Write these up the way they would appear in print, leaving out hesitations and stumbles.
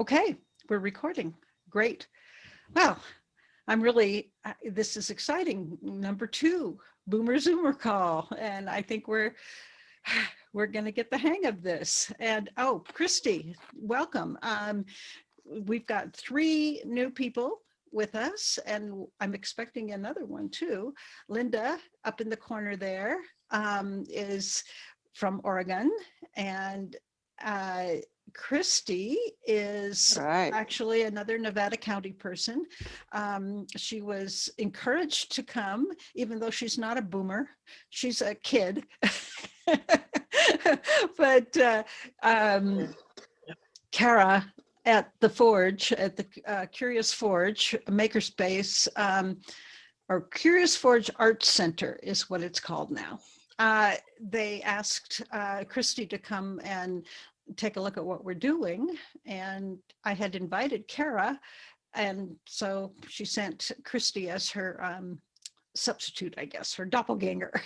Okay, we're recording. Great. Well, I'm really, this is exciting. Number 2, Boomer Zoomer call. And I think we're going to get the hang of this. And oh, Christy, welcome. We've got 3 new people with us, and I'm expecting another one too. Linda, up in the corner there, is from Oregon, and Christy is actually another Nevada County person. She was encouraged to come, even though she's not a boomer. She's a kid. But Kara at the Forge, at the Curious Forge Makerspace, or Curious Forge Art Center is what it's called now. They asked Christy to come and take a look at what we're doing, and I had invited Kara, and so she sent Christy as her substitute, I guess, her doppelganger.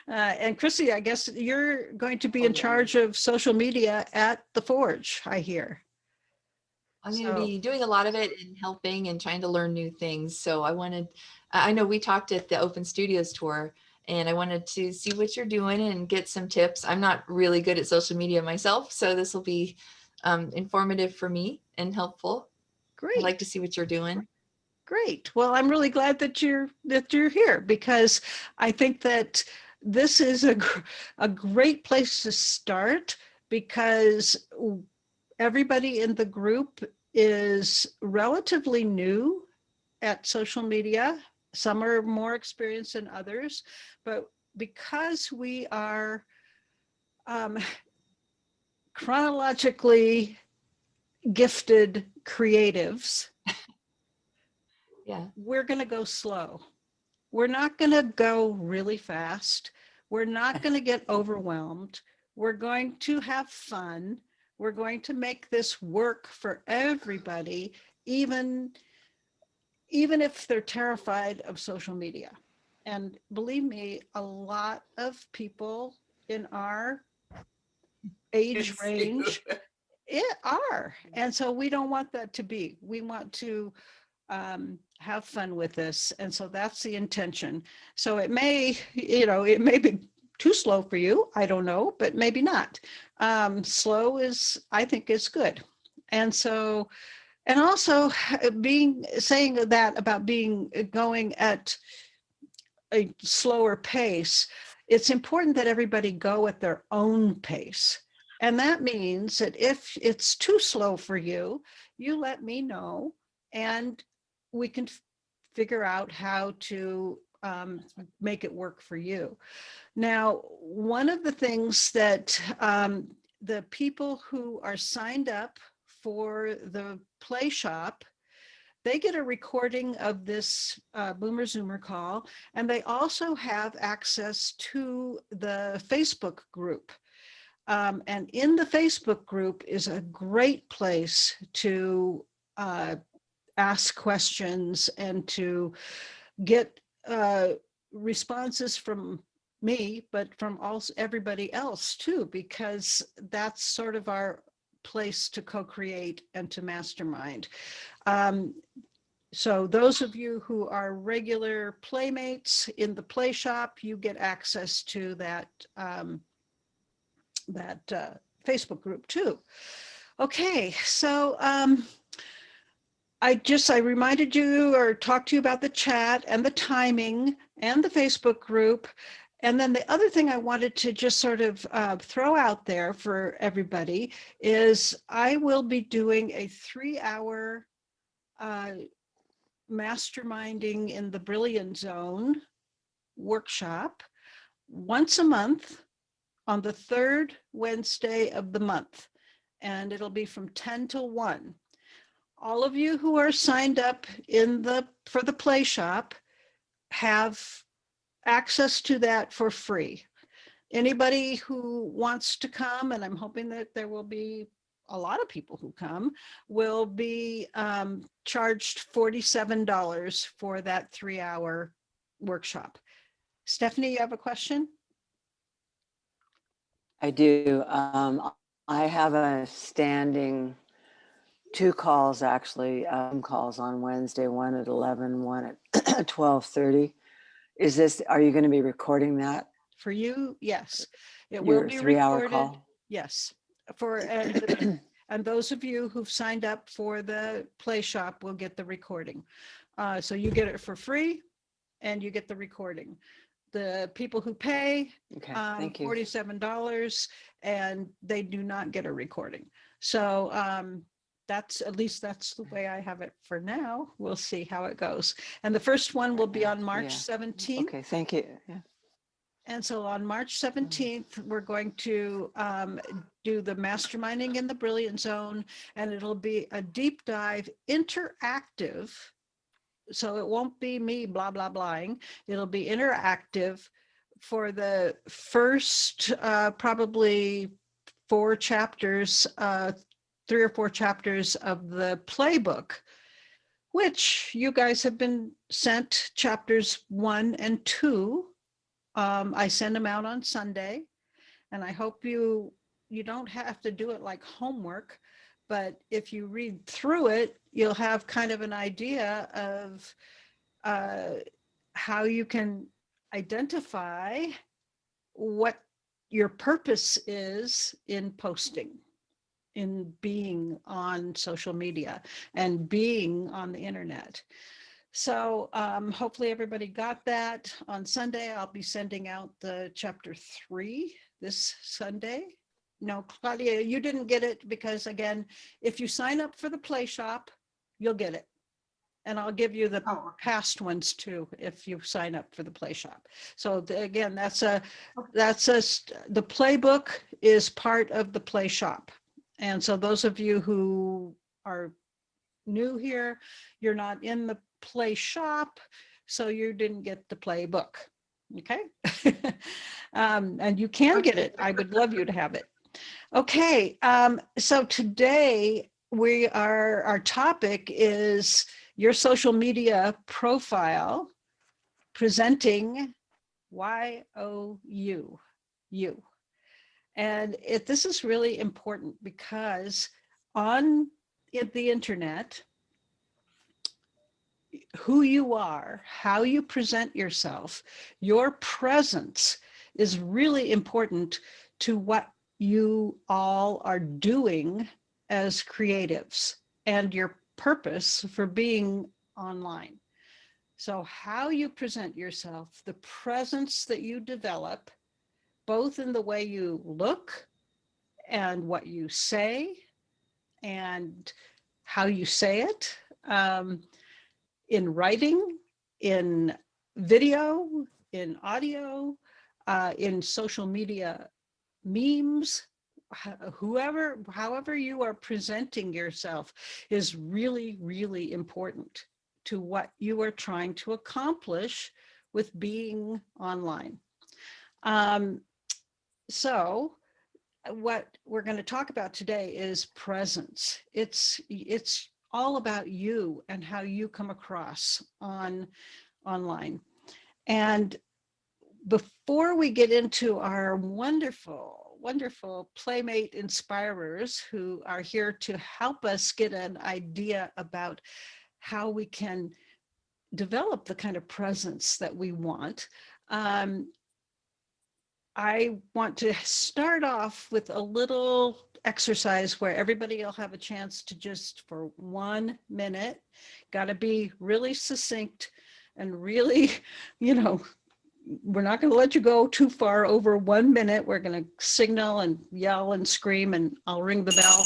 And Christy, I guess you're going to be in charge of social media at the Forge, I hear. I'm going to be doing a lot of it and helping and trying to learn new things. So I know we talked at the Open Studios tour, and I wanted to see what you're doing and get some tips. I'm not really good at social media myself, so this will be informative for me and helpful. Great. I'd like to see what you're doing. Great. Well, I'm really glad that you're here, because I think that this is a great place to start, because everybody in the group is relatively new at social media. Some are more experienced than others, but because we are chronologically gifted creatives, yeah, we're going to go slow. We're not going to go really fast. We're not going to get overwhelmed. We're going to have fun. We're going to make this work for everybody, even if they're terrified of social media. And believe me, a lot of people in our age range are. And so we don't want that to be. We want to have fun with this. And so that's the intention. So it may be too slow for you. I don't know, but maybe not. Slow I think is good. And so, and also saying that about going at a slower pace, it's important that everybody go at their own pace. And that means that if it's too slow for you, you let me know, and we can figure out how to make it work for you. Now, one of the things that the people who are signed up for the Play Shop, they get a recording of this Boomer Zoomer call, and they also have access to the Facebook group. And in the Facebook group is a great place to ask questions and to get responses from me, but from also everybody else too, because that's sort of our place to co-create and to mastermind. So those of you who are regular playmates in the Play Shop, you get access to that Facebook group too. Okay, so I reminded you or talked to you about the chat and the timing and the Facebook group. And then the other thing I wanted to just sort of throw out there for everybody is I will be doing a 3-hour masterminding in the Brilliant Zone workshop once a month on the 3rd Wednesday of the month. And it'll be from 10 till 1. All of you who are signed up for the Play Shop have access to that for free. Anybody who wants to come, and I'm hoping that there will be a lot of people who come, will be charged $47 for that 3-hour workshop. Stephanie, you have a question? I do. I have a standing 2 calls actually, calls on Wednesday, one at 11, one at 12:30. Are you going to be recording that? For you, yes, it will Your be 3-hour recorded. call? Yes, and those of you who've signed up for the Play Shop will get the recording. So you get it for free, and you get the recording. The people who pay Okay, thank you. $47, and they do not get a recording. So that's the way I have it for now. We'll see how it goes. And the first one will be on March 17th. Okay, thank you. Yeah. And so on March 17th, we're going to do the masterminding in the Brilliant Zone, and it'll be a deep dive, interactive. So it won't be me blah, blah, blahing. It'll be interactive for the first probably 4 chapters, 3 or 4 chapters of the playbook, which you guys have been sent chapters 1 and 2. I send them out on Sunday, and I hope you don't have to do it like homework, but if you read through it, you'll have kind of an idea of how you can identify what your purpose is in posting, in being on social media and being on the internet. So hopefully everybody got that. On Sunday, I'll be sending out the chapter 3 this Sunday. No, Claudia, you didn't get it because, again, if you sign up for the Play Shop, you'll get it. And I'll give you the past ones too, if you sign up for the Play Shop. So again, the playbook is part of the Play Shop. And so those of you who are new here, you're not in the Play Shop, so you didn't get the playbook. Okay. And you can get it. I would love you to have it. Okay. So today our topic is your social media profile presenting YOU. And this is really important because on the internet, who you are, how you present yourself, your presence is really important to what you all are doing as creatives and your purpose for being online. So how you present yourself, the presence that you develop, both in the way you look and what you say and how you say it, in writing, in video, in audio, in social media memes, however you are presenting yourself is really, really important to what you are trying to accomplish with being online. So what we're going to talk about today is presence. It's all about you and how you come across online. And before we get into our wonderful PlayMate Inspirers who are here to help us get an idea about how we can develop the kind of presence that we want, I want to start off with a little exercise where everybody will have a chance to just for 1 minute, got to be really succinct and really, we're not going to let you go too far over 1 minute. We're going to signal and yell and scream, and I'll ring the bell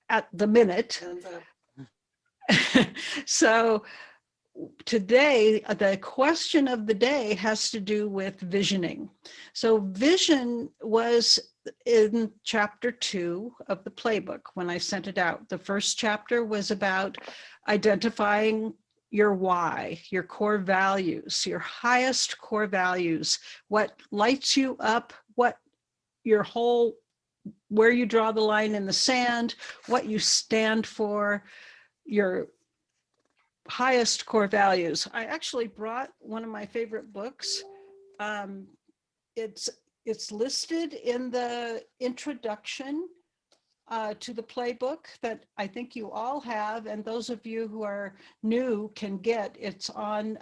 at the minute. So today, the question of the day has to do with visioning. So vision was in chapter 2 of the playbook when I sent it out. The first chapter was about identifying your why, your core values, your highest core values, what lights you up, what where you draw the line in the sand, what you stand for, your highest core values. I actually brought one of my favorite books. It's listed in the introduction to the playbook that I think you all have, and those of you who are new can get. It's on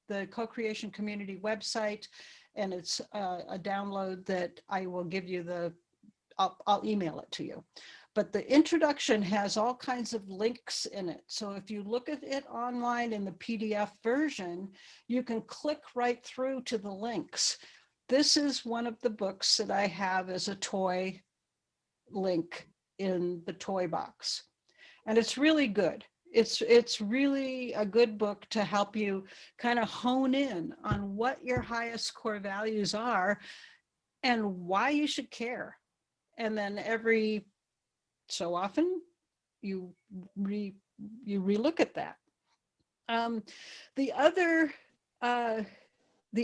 the Co-Creation Community website, and it's a download that I will give you I'll email it to you. But the introduction has all kinds of links in it. So if you look at it online in the PDF version, you can click right through to the links. This is one of the books that I have as a toy link in the toy box. And it's really good. It's really a good book to help you kind of hone in on what your highest core values are and why you should care. And then every so often you relook at that. The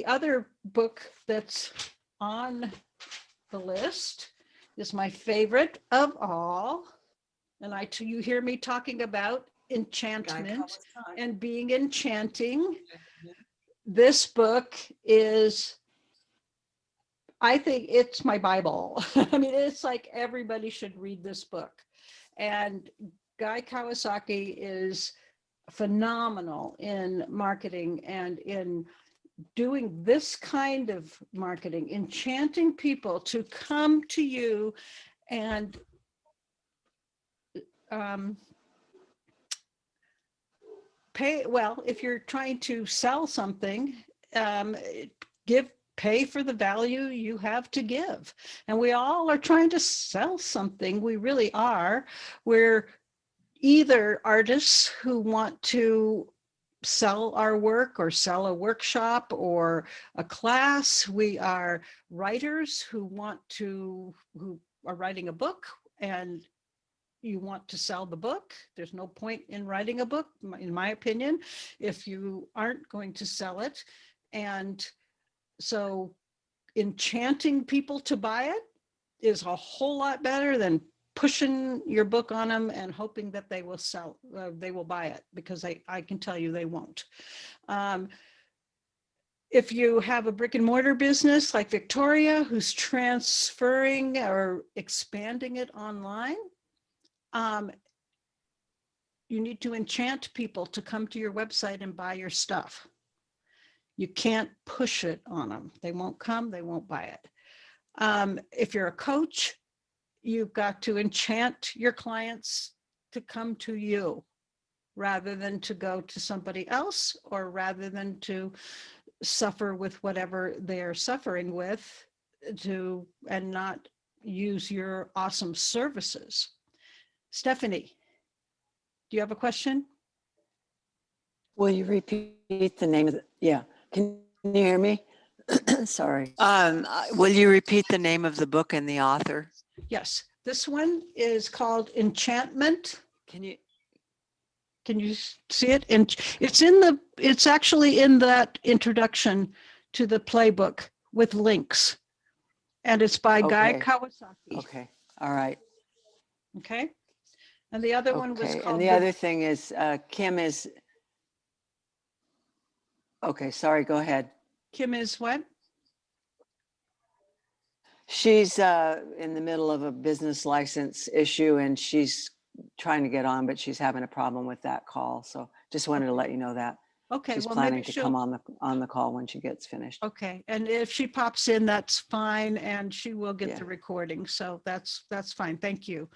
other book that's on the list is my favorite of all, and you hear me talking about enchantment and being enchanting. This book is, I think it's my Bible. I mean, it's like everybody should read this book. And Guy Kawasaki is phenomenal in marketing and in doing this kind of marketing, enchanting people to come to you and pay. Well, if you're trying to sell something, pay for the value you have to give. And we all are trying to sell something. We really are. We're either artists who want to sell our work or sell a workshop or a class. We are writers who are writing a book, and you want to sell the book. There's no point in writing a book, in my opinion, if you aren't going to sell it. And so enchanting people to buy it is a whole lot better than pushing your book on them and hoping that they will buy it, because I can tell you they won't. If you have a brick and mortar business like Victoria, who's transferring or expanding it online, you need to enchant people to come to your website and buy your stuff. You can't push it on them. They won't come, they won't buy it. If you're a coach, you've got to enchant your clients to come to you rather than to go to somebody else, or rather than to suffer with whatever they're suffering with, and not use your awesome services. Stephanie, do you have a question? Will you repeat the name of yeah. Can you hear me? Sorry. Will you repeat the name of the book and the author? Yes, this one is called Enchantment. Can you see it? And it's actually in that introduction to the playbook with links. And it's by Guy Kawasaki. Okay. All right. Okay. And the other one was called. And the other thing is Kim is. Okay, sorry, go ahead. Kim is what? She's in the middle of a business license issue, and she's trying to get on, but she's having a problem with that call. So just wanted to let you know that. Okay. She's well, planning maybe to come on the call when she gets finished. Okay. And if she pops in, that's fine. And she will get the recording. So that's fine. Thank you.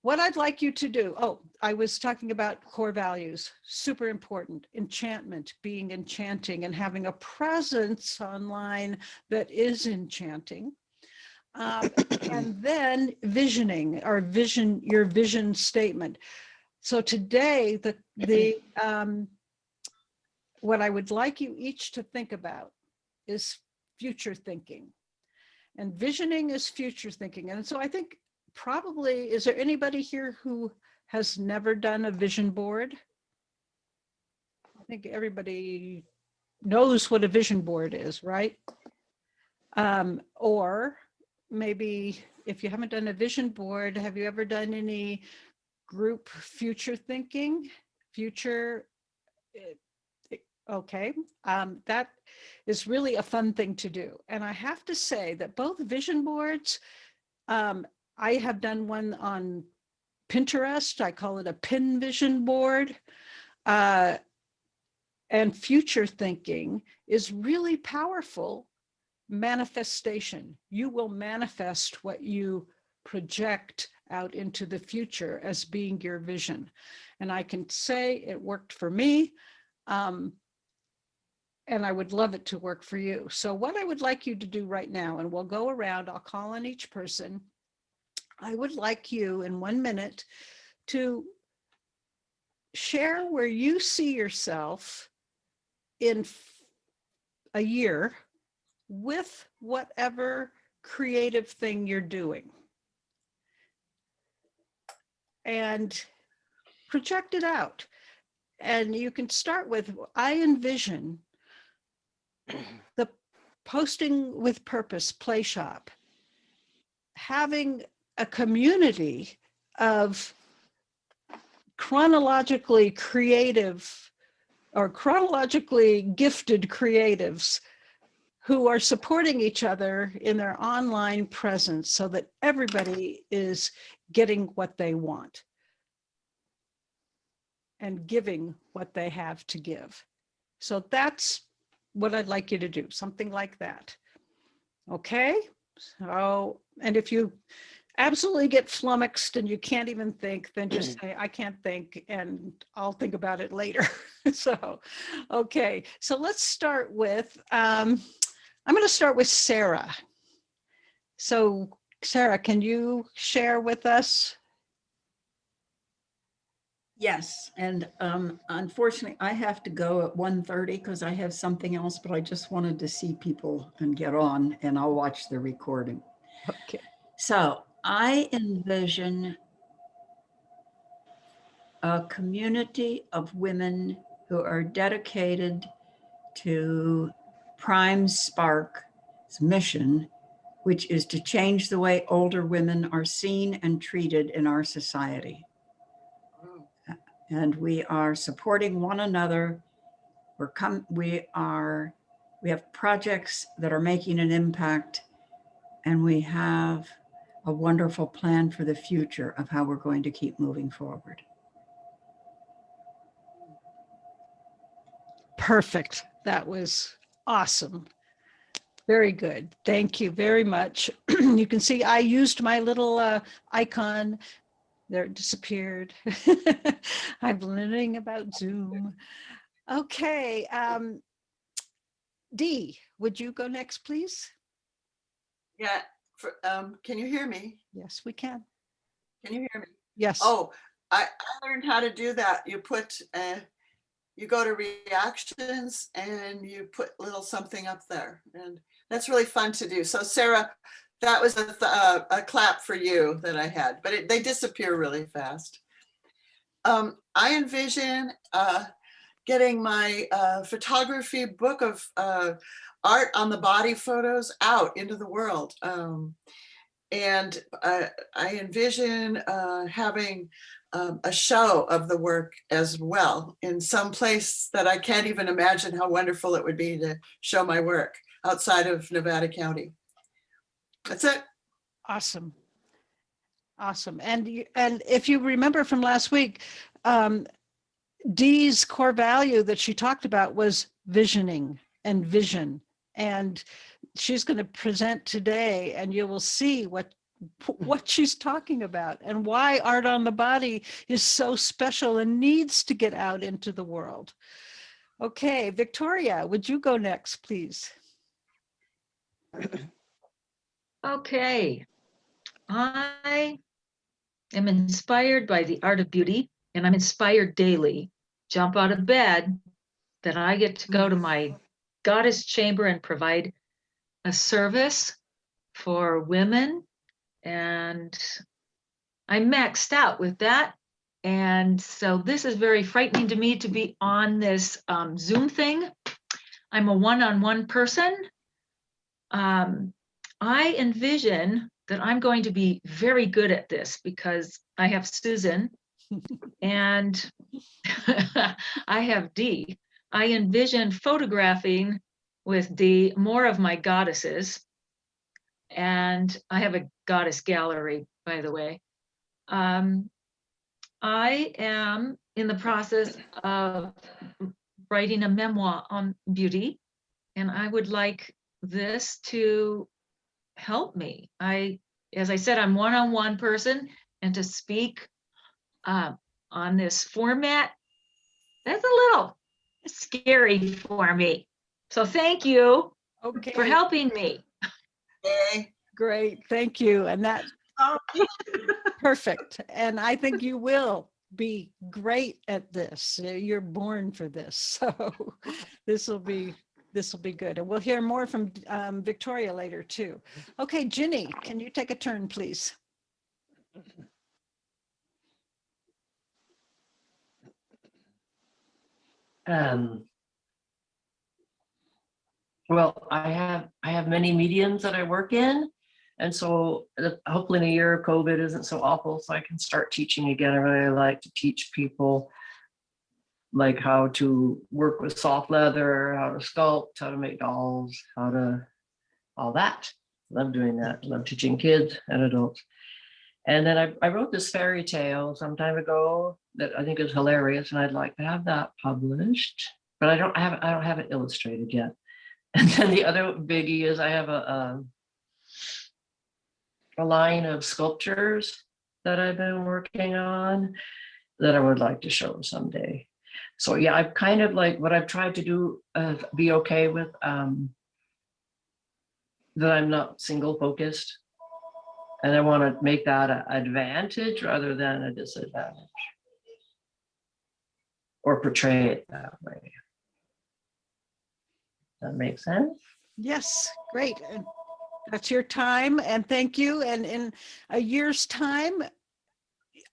What I'd like you to do, I was talking about core values, super important, enchantment, being enchanting and having a presence online that is enchanting. And then visioning, or your vision statement. So today, what I would like you each to think about is future thinking. And visioning is future thinking. And so I think probably, is there anybody here who has never done a vision board? I think everybody knows what a vision board is, right? Or maybe if you haven't done a vision board, have you ever done any group future thinking? Okay, that is really a fun thing to do. And I have to say that both vision boards I have done one on Pinterest. I call it a pin vision board. And future thinking is really powerful manifestation. You will manifest what you project out into the future as being your vision. And I can say it worked for me. And I would love it to work for you. So what I would like you to do right now, and we'll go around, I'll call on each person. I would like you in 1 minute to share where you see yourself in a year with whatever creative thing you're doing. And project it out. And you can start with, I envision the Posting with Purpose Play Shop having a community of chronologically creative or chronologically gifted creatives who are supporting each other in their online presence so that everybody is getting what they want and giving what they have to give. So that's what I'd like you to do, something like that. Okay? So, and if you absolutely get flummoxed and you can't even think, then just say, I can't think, and I'll think about it later. So, okay. So let's start with, I'm going to start with Sarah. So Sarah, can you share with us? Yes, and unfortunately, I have to go at 1:30 because I have something else, but I just wanted to see people and get on, and I'll watch the recording. Okay. So I envision a community of women who are dedicated to Prime Spark's mission, which is to change the way older women are seen and treated in our society. And we are supporting one another. We have projects that are making an impact, and we have a wonderful plan for the future of how we're going to keep moving forward. Perfect. That was awesome. Very good. Thank you very much. You can see I used my little icon. There it disappeared. I'm learning about Zoom. Okay. Dee, would you go next, please? Yeah. Can you hear me? Yes, we can. Can you hear me? Yes. Oh, I learned how to do that. You go to reactions and you put little something up there, and that's really fun to do. So Sarah, that was a clap for you that I had, but they disappear really fast. I envision getting my photography book of art on the body photos out into the world. And I envision having a show of the work as well in some place that I can't even imagine how wonderful it would be to show my work outside of Nevada County. That's it. Awesome. Awesome. And if you remember from last week, Dee's core value that she talked about was visioning and vision. And she's going to present today, and you will see what she's talking about and why art on the body is so special and needs to get out into the world. Okay, Victoria, would you go next, please? Okay. I am inspired by the art of beauty, and I'm inspired daily. Jump out of bed that I get to go to my goddess chamber and provide a service for women. And I'm maxed out with that. And so this is very frightening to me to be on this Zoom thing. I'm a one-on-one person. I envision that I'm going to be very good at this because I have Susan and I have Dee. I envision photographing with Dee more of my goddesses and I have a goddess gallery, by the way. I am in the process of writing a memoir on beauty, and I would like this to help me. As I said, I'm one-on-one person, and to speak on this format, that's a little scary for me. So thank you Okay, for helping me. Okay. great. Thank you. And that Oh, perfect. And I think you will be great at this. You're born for this. So this will be good. And we'll hear more from Victoria later too. Okay, Ginny, can you take a turn, please? Well, I have many mediums that I work in. And so hopefully in a year COVID isn't so awful, so I can start teaching again. I really like to teach people like how to work with soft leather, how to sculpt, how to make dolls, all that. Love doing that. Love teaching kids and adults. And then I wrote this fairy tale some time ago that I think is hilarious, and I'd like to have that published, but I don't have it illustrated yet. And then the other biggie is I have a line of sculptures that I've been working on that I would like to show someday. So yeah, I've kind of like what I've tried to do, be okay with that I'm not single focused. And I want to make that an advantage rather than a disadvantage, or portray it that way. That makes sense? Yes, great. And that's your time. And thank you. And in a year's time,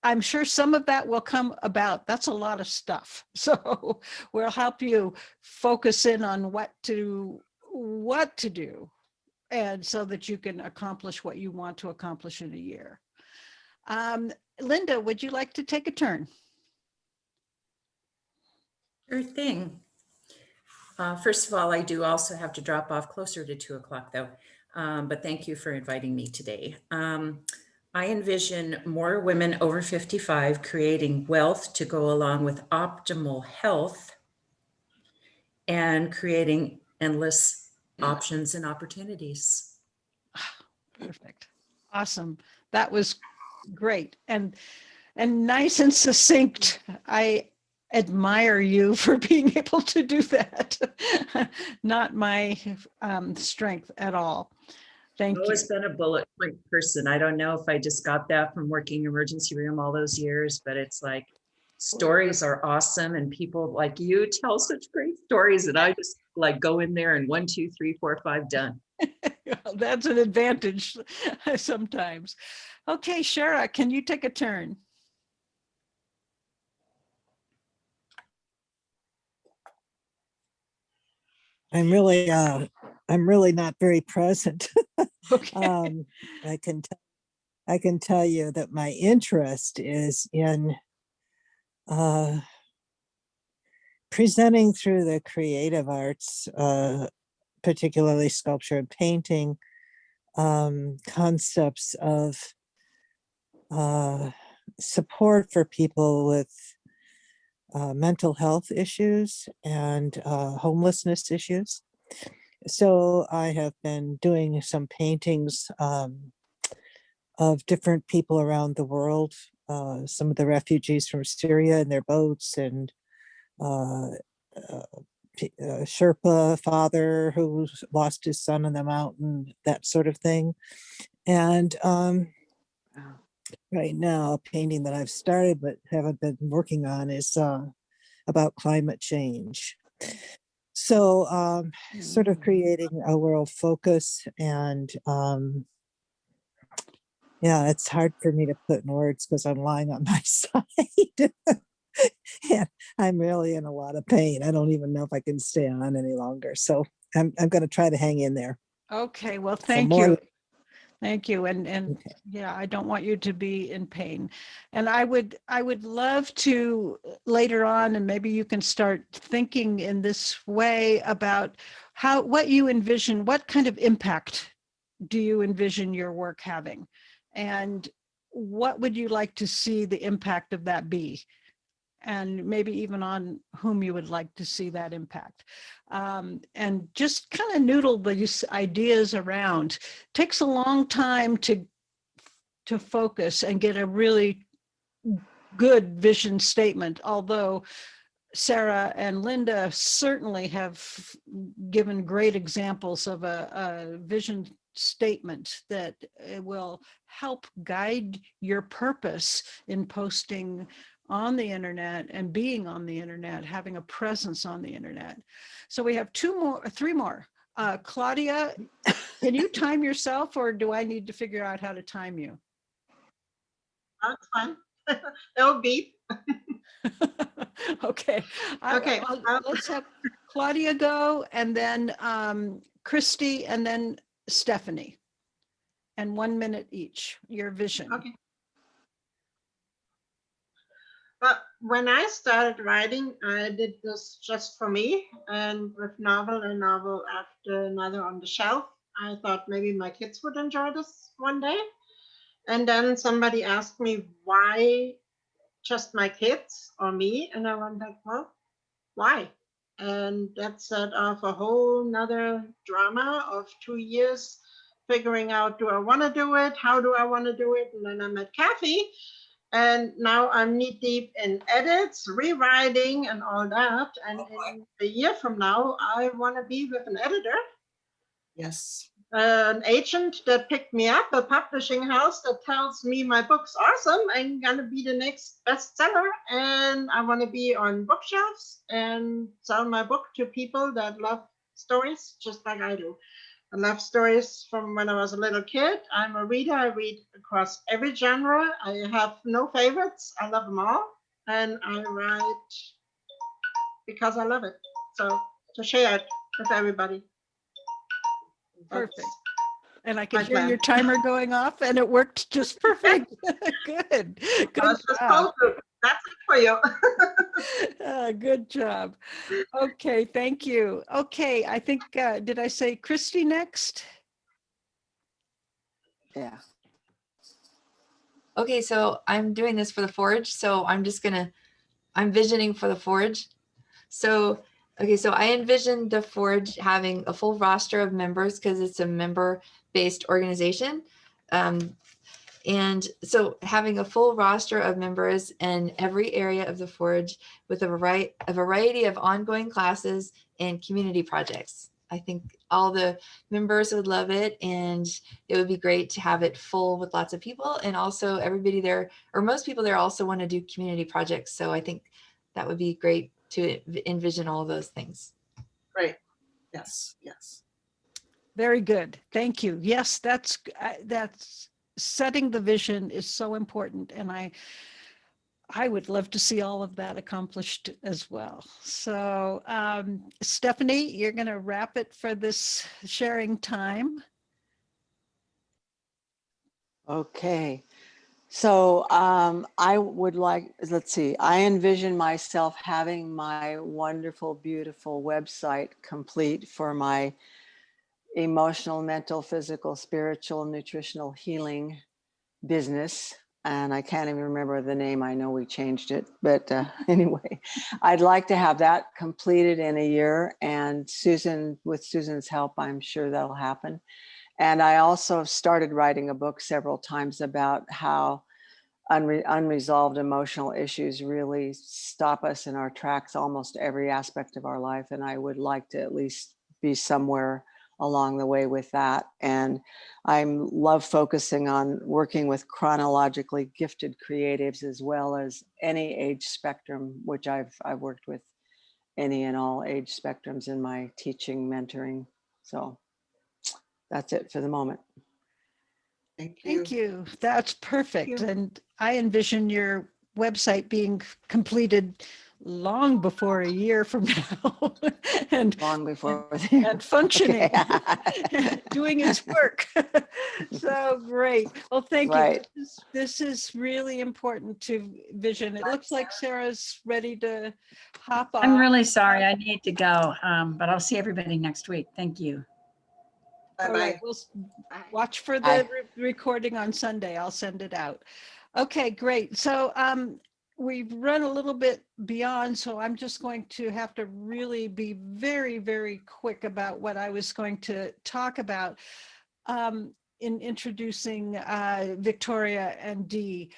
I'm sure some of that will come about. That's a lot of stuff. So we'll help you focus in on what to do, and so that you can accomplish what you want to accomplish in a year. Linda, would you like to take a turn? Sure thing. First of all, I do also have to drop off closer to 2 o'clock though, but thank you for inviting me today. I envision more women over 55 creating wealth to go along with optimal health and creating endless options and opportunities. Perfect. Awesome. That was great. And nice and succinct. I admire you for being able to do that. Not my strength at all. Thank I've you. always been a bullet point person. I don't know if I just got that from working emergency room all those years, but it's like stories are awesome and people like you tell such great stories that I just like go in there and 1, 2, 3, 4, 5 done. Well, that's an advantage sometimes. Okay, Shara, can you take a turn? I'm really not very present. Okay. I can tell you that my interest is in presenting through the creative arts, particularly sculpture and painting, concepts of support for people with mental health issues and homelessness issues. So I have been doing some paintings of different people around the world, some of the refugees from Syria in their boats, and Sherpa father who lost his son in the mountain, that sort of thing. And right now, a painting that I've started but haven't been working on is about climate change. So sort of creating a world focus, and yeah, it's hard for me to put in words because I'm lying on my side. And I'm really in a lot of pain. I don't even know if I can stay on any longer. So I'm going to try to hang in there. Okay, well, So thank more- you. Thank you. And Okay. yeah, I don't want you to be in pain. And I would love to later on, and maybe you can start thinking in this way about what you envision, what kind of impact do you envision your work having? And what would you like to see the impact of that be? And maybe even on whom you would like to see that impact. And just kind of noodle these ideas around. Takes a long time to focus and get a really good vision statement, although Sarah and Linda certainly have given great examples of a vision statement that will help guide your purpose in posting on the internet and being on the internet, having a presence on the internet. So we have three more. Claudia, can you time yourself, or do I need to figure out how to time you? That's fine. It'll beep. Okay. Okay. Let's have Claudia go, and then Christy, and then Stephanie. And 1 minute each, your vision. Okay. But when I started writing, I did this just for me, and with novel and novel after another on the shelf. I thought maybe my kids would enjoy this one day. And then somebody asked me, why just my kids or me? And I went like, well, why? And that set off a whole nother drama of 2 years figuring out, do I want to do it? How do I want to do it? And then I met Kathy, and now I'm knee deep in edits, rewriting, and all that. And in a year from now, I want to be with an editor. Yes. An agent that picked me up, a publishing house that tells me my book's awesome, I'm gonna be the next bestseller, and I want to be on bookshelves and sell my book to people that love stories just like I do. I love stories from when I was a little kid. I'm a reader. I read across every genre. I have no favorites. I love them all, and I write because I love it. So to share it with everybody. Perfect. That's And I can my hear plan. your timer going off, and it worked just perfect. Good. Good That's just job. told you. That's it for you. Good job. Okay, thank you. Okay, I think, did I say Christy next? Yeah. Okay, so I'm doing this for the Forge. So I'm visioning for the Forge. So, okay, so I envision the Forge having a full roster of members because it's a member-based organization. And so having a full roster of members in every area of the Forge with a variety of ongoing classes and community projects. I think all the members would love it, and it would be great to have it full with lots of people, and also everybody there, or most people there, also want to do community projects. So I think that would be great to envision all of those things. Great. Yes. Yes. Very good. Thank you. Yes, that's setting the vision is so important. And I would love to see all of that accomplished as well. So Stephanie, you're going to wrap it for this sharing time. Okay. So I would like, let's see, I envision myself having my wonderful, beautiful website complete for my emotional, mental, physical, spiritual, nutritional healing business. And I can't even remember the name. I know we changed it, but anyway, I'd like to have that completed in a year. And with Susan's help, I'm sure that'll happen. And I also started writing a book several times about how unresolved emotional issues really stop us in our tracks almost every aspect of our life. And I would like to at least be somewhere along the way with that. And I love focusing on working with chronologically gifted creatives as well as any age spectrum, which I've worked with any and all age spectrums in my teaching, mentoring. So that's it for the moment. Thank you. Thank you. That's perfect. And I envision your website being completed long before a year from now and Long before and functioning, Okay. doing its work. So great. Well, thank you. Right. This is really important to vision. It looks like Sarah's ready to hop off. I'm really sorry. I need to go, but I'll see everybody next week. Thank you. All right, Bye-bye. we'll watch for Bye. the recording on Sunday. I'll send it out. Okay, great. So we've run a little bit beyond, so I'm just going to have to really be very, very quick about what I was going to talk about in introducing Victoria and Dee.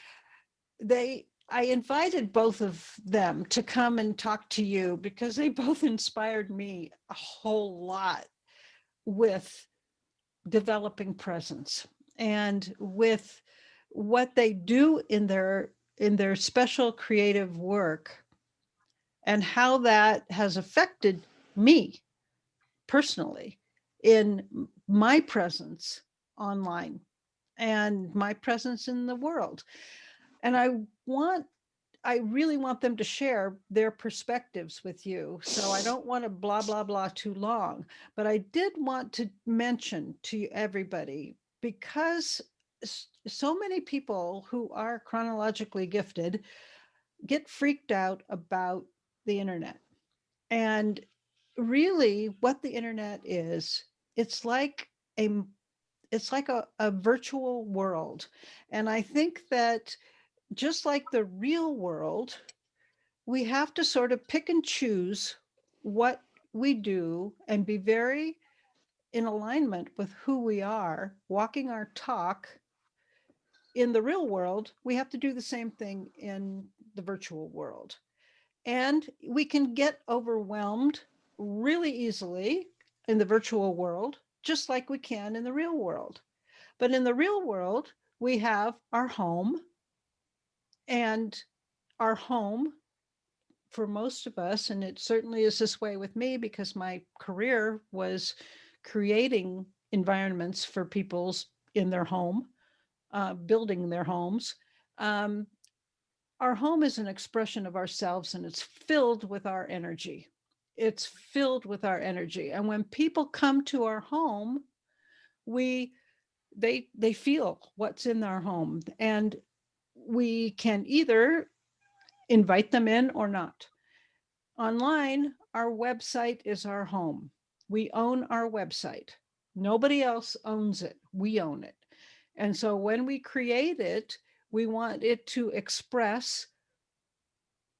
I invited both of them to come and talk to you because they both inspired me a whole lot with developing presence and with what they do in their special creative work and how that has affected me personally in my presence online and my presence in the world. And I really want them to share their perspectives with you. So I don't want to blah, blah, blah too long, but I did want to mention to everybody, because so many people who are chronologically gifted get freaked out about the internet. And really what the internet is, it's like a virtual world. And I think that just like the real world, we have to sort of pick and choose what we do and be very in alignment with who we are, walking our talk. In the real world, we have to do the same thing in the virtual world. And we can get overwhelmed really easily in the virtual world, just like we can in the real world. But in the real world, we have our home, and our home for most of us, and it certainly is this way with me because my career was creating environments for people's in their home, building their homes. Our home is an expression of ourselves, and it's filled with our energy. It's filled with our energy. And when people come to our home, they feel what's in our home, and we can either invite them in or not. Online, our website is our home. We own our website. Nobody else owns it. We own it. And so when we create it, we want it to express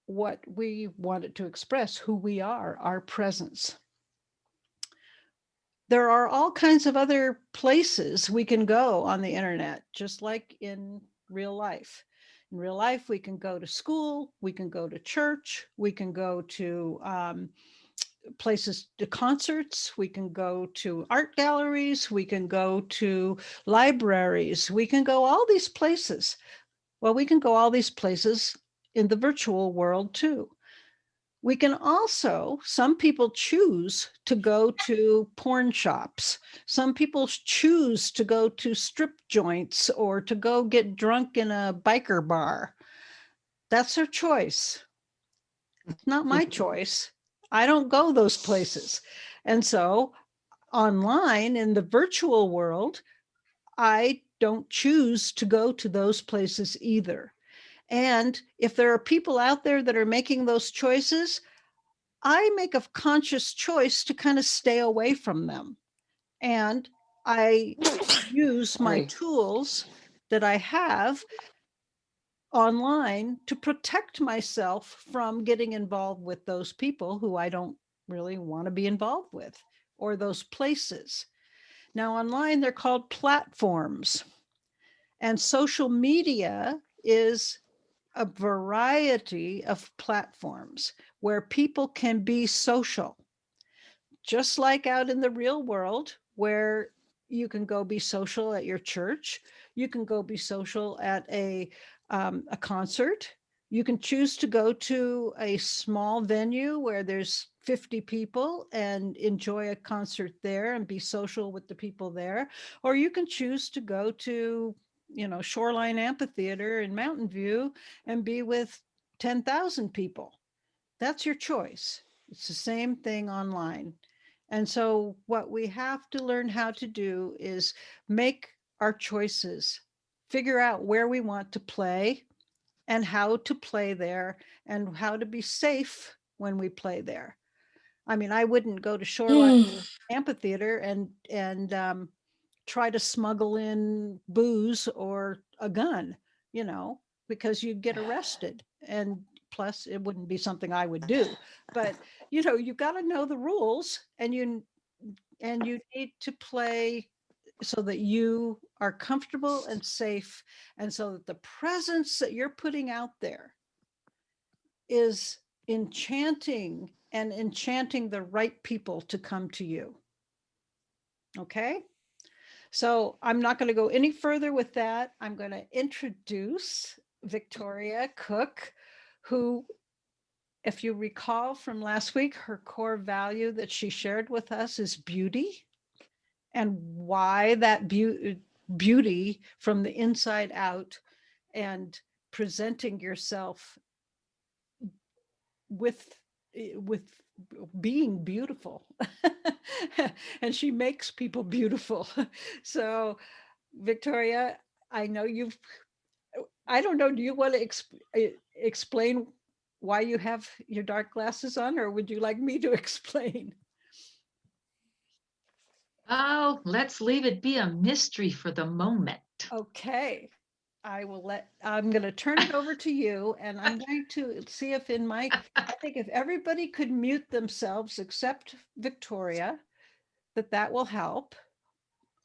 what we want it to express, who we are, our presence. There are all kinds of other places we can go on the internet, just like in real life. In real life, we can go to school, we can go to church, we can go to places, to concerts, we can go to art galleries, we can go to libraries, we can go all these places. Well, we can go all these places in the virtual world too. We can also, some people choose to go to porn shops. Some people choose to go to strip joints or to go get drunk in a biker bar. That's their choice. It's not my choice. I don't go those places. And so online in the virtual world, I don't choose to go to those places either. And if there are people out there that are making those choices, I make a conscious choice to kind of stay away from them. And I use my Sorry. tools that I have online to protect myself from getting involved with those people who I don't really want to be involved with, or those places. Now, online, they're called platforms. And social media is a variety of platforms where people can be social, just like out in the real world, where you can go be social at your church, you can go be social at a concert, you can choose to go to a small venue where there's 50 people and enjoy a concert there and be social with the people there, or you can choose to go to, Shoreline Amphitheater in Mountain View and be with 10,000 people. That's your choice. It's the same thing online. And so what we have to learn how to do is make our choices, figure out where we want to play and how to play there and how to be safe when we play there. I mean, I wouldn't go to Shoreline Amphitheater and try to smuggle in booze or a gun, you know, because you'd get arrested. And plus it wouldn't be something I would do, but you know, you got to know the rules, and you need to play so that you are comfortable and safe, and so that the presence that you're putting out there is enchanting and enchanting the right people to come to you. Okay? So I'm not going to go any further with that. I'm going to introduce Victoria Cook, who, if you recall from last week, her core value that she shared with us is beauty, and why that beauty from the inside out, and presenting yourself with being beautiful. And she makes people beautiful. So Victoria, I know I don't know, do you want to explain why you have your dark glasses on, or would you like me to explain? Oh, let's leave it be a mystery for the moment. Okay. I'm going to turn it over to you, and I'm going to see if I think if everybody could mute themselves except Victoria, that will help.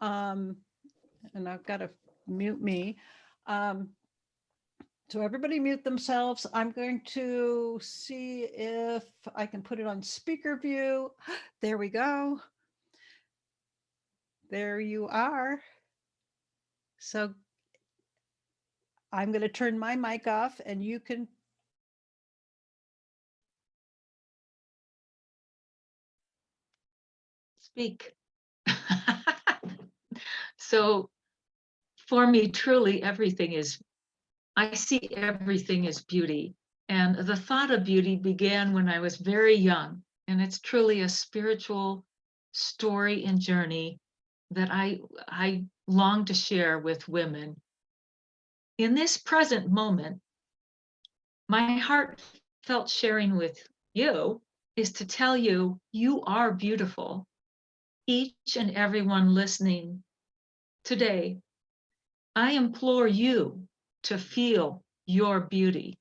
And I've got to mute me. So everybody mute themselves. I'm going to see if I can put it on speaker view. There we go. There you are. So I'm going to turn my mic off, and you can. Speak. So for me, truly, I see everything as beauty. And the thought of beauty began when I was very young. And it's truly a spiritual story and journey that I long to share with women. In this present moment, my heartfelt sharing with you is to tell you, you are beautiful. Each and everyone listening today, I implore you to feel your beauty.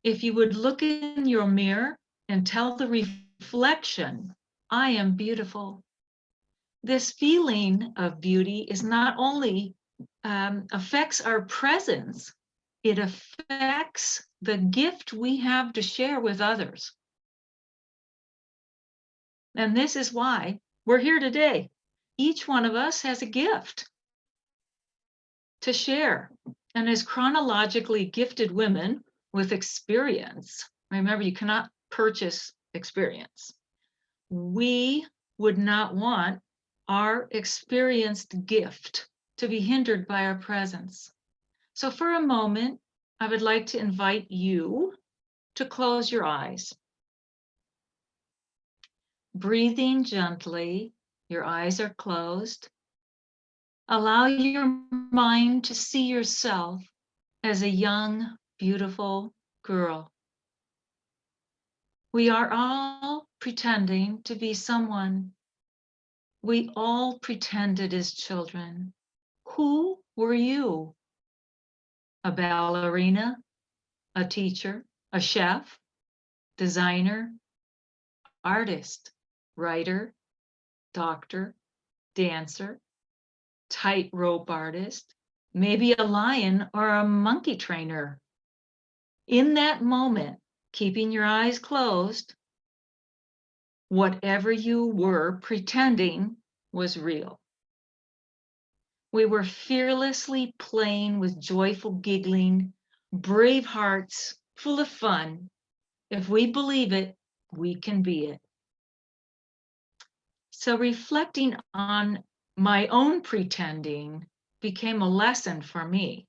If you would look in your mirror and tell the reflection, I am beautiful. This feeling of beauty is not only affects our presence, it affects the gift we have to share with others. And this is why we're here today. Each one of us has a gift to share. And as chronologically gifted women with experience, remember, you cannot purchase experience. We would not want our experienced gift to be hindered by our presence. So for a moment, I would like to invite you to close your eyes. Breathing gently, your eyes are closed. Allow your mind to see yourself as a young, beautiful girl. We are all pretending to be someone. We all pretended as children. Who were you? A ballerina, a teacher, a chef, designer, artist, writer, doctor, dancer, tightrope artist, maybe a lion or a monkey trainer. In that moment, keeping your eyes closed, whatever you were pretending was real. We were fearlessly playing with joyful giggling, brave hearts, full of fun. If we believe it, we can be it. So reflecting on my own pretending became a lesson for me.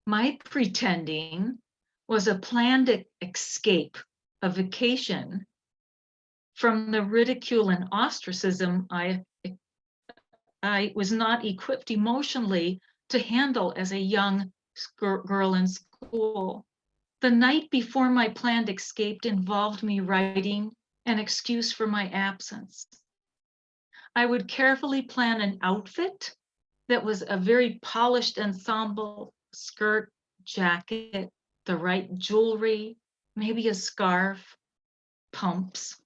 My pretending was a planned escape, a vacation from the ridicule and ostracism I was not equipped emotionally to handle as a young girl in school. The night before my planned escape involved me writing an excuse for my absence. I would carefully plan an outfit that was a very polished ensemble skirt, jacket, the right jewelry, maybe a scarf, pumps,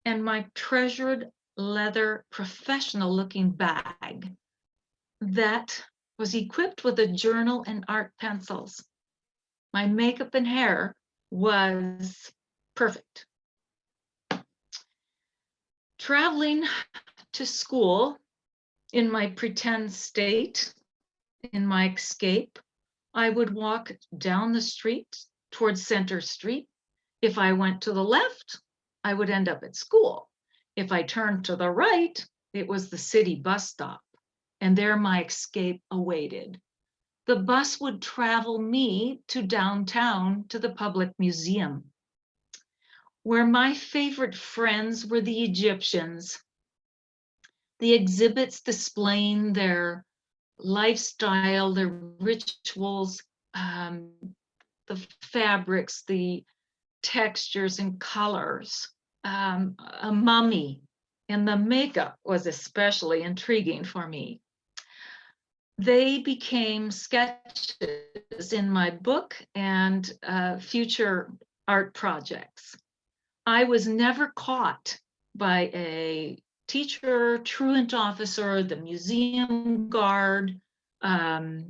and my treasured leather professional looking bag that was equipped with a journal and art pencils. My makeup and hair was perfect. Traveling to school in my pretend state, in my escape, I would walk down the street towards Center Street. If I went to the left, I would end up at school. If I turned to the right, it was the city bus stop, and there my escape awaited. The bus would travel me to downtown to the public museum, where my favorite friends were the Egyptians. The exhibits displaying their lifestyle, their rituals, the fabrics, the textures and colors, a mummy, and the makeup was especially intriguing for me. They became sketches in my book and future art projects. I was never caught by a teacher, truant officer, the museum guard, the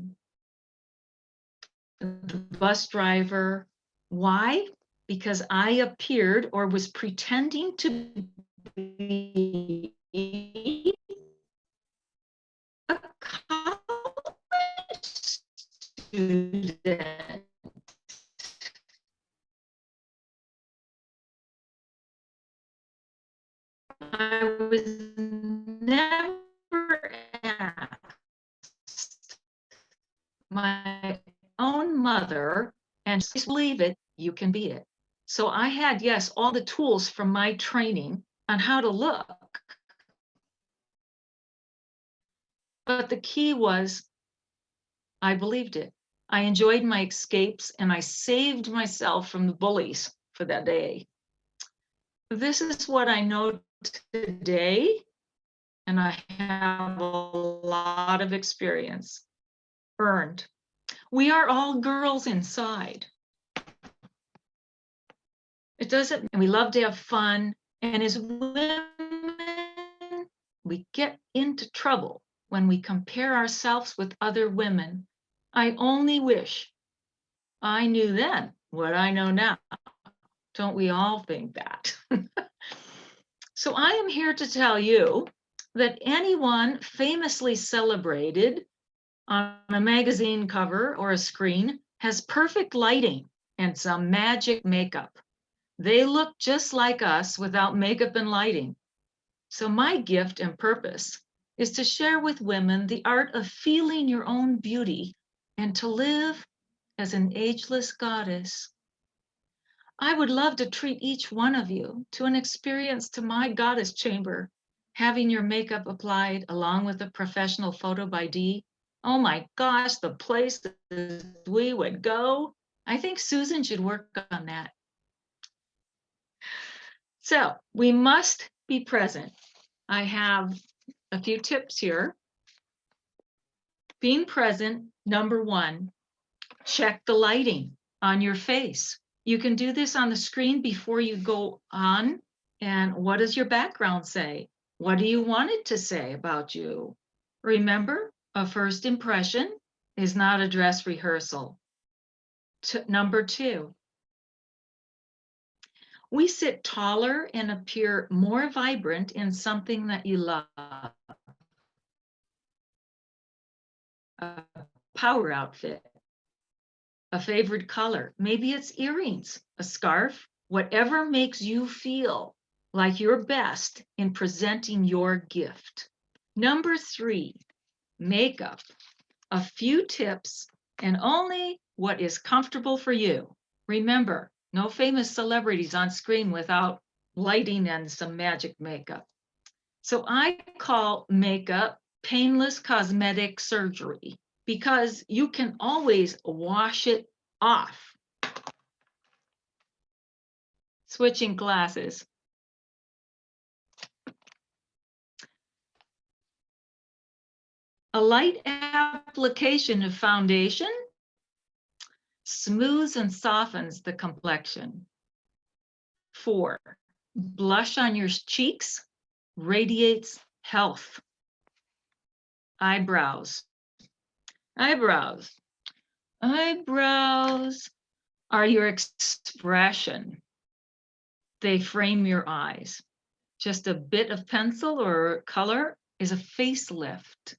bus driver. Why? Because I appeared or was pretending to be a college student. I was never asked. My own mother, and just believe it, you can be it. So I had, yes, all the tools from my training on how to look. But the key was I believed it. I enjoyed my escapes and I saved myself from the bullies for that day. This is what I know today, and I have a lot of experience earned. We are all girls inside. It doesn't, we love to have fun, and as women, we get into trouble when we compare ourselves with other women. I only wish I knew then what I know now. Don't we all think that? So I am here to tell you that anyone famously celebrated on a magazine cover or a screen has perfect lighting and some magic makeup. They look just like us without makeup and lighting. So my gift and purpose is to share with women the art of feeling your own beauty and to live as an ageless goddess. I would love to treat each one of you to an experience to my goddess chamber, having your makeup applied along with a professional photo by Dee. Oh my gosh, the places we would go. I think Susan should work on that. So we must be present. I have a few tips here. Being present, number one, check the lighting on your face. You can do this on the screen before you go on. And what does your background say? What do you want it to say about you? Remember, a first impression is not a dress rehearsal. Number two, we sit taller and appear more vibrant in something that you love. A power outfit, a favorite color, maybe it's earrings, a scarf, whatever makes you feel like your best in presenting your gift. Number three, makeup. A few tips and only what is comfortable for you. Remember, no famous celebrities on screen without lighting and some magic makeup. So I call makeup painless cosmetic surgery because you can always wash it off. Switching glasses. A light application of foundation smooths and softens the complexion. 4, blush on your cheeks radiates health. Eyebrows. Eyebrows. Eyebrows are your expression. They frame your eyes. Just a bit of pencil or color is a facelift.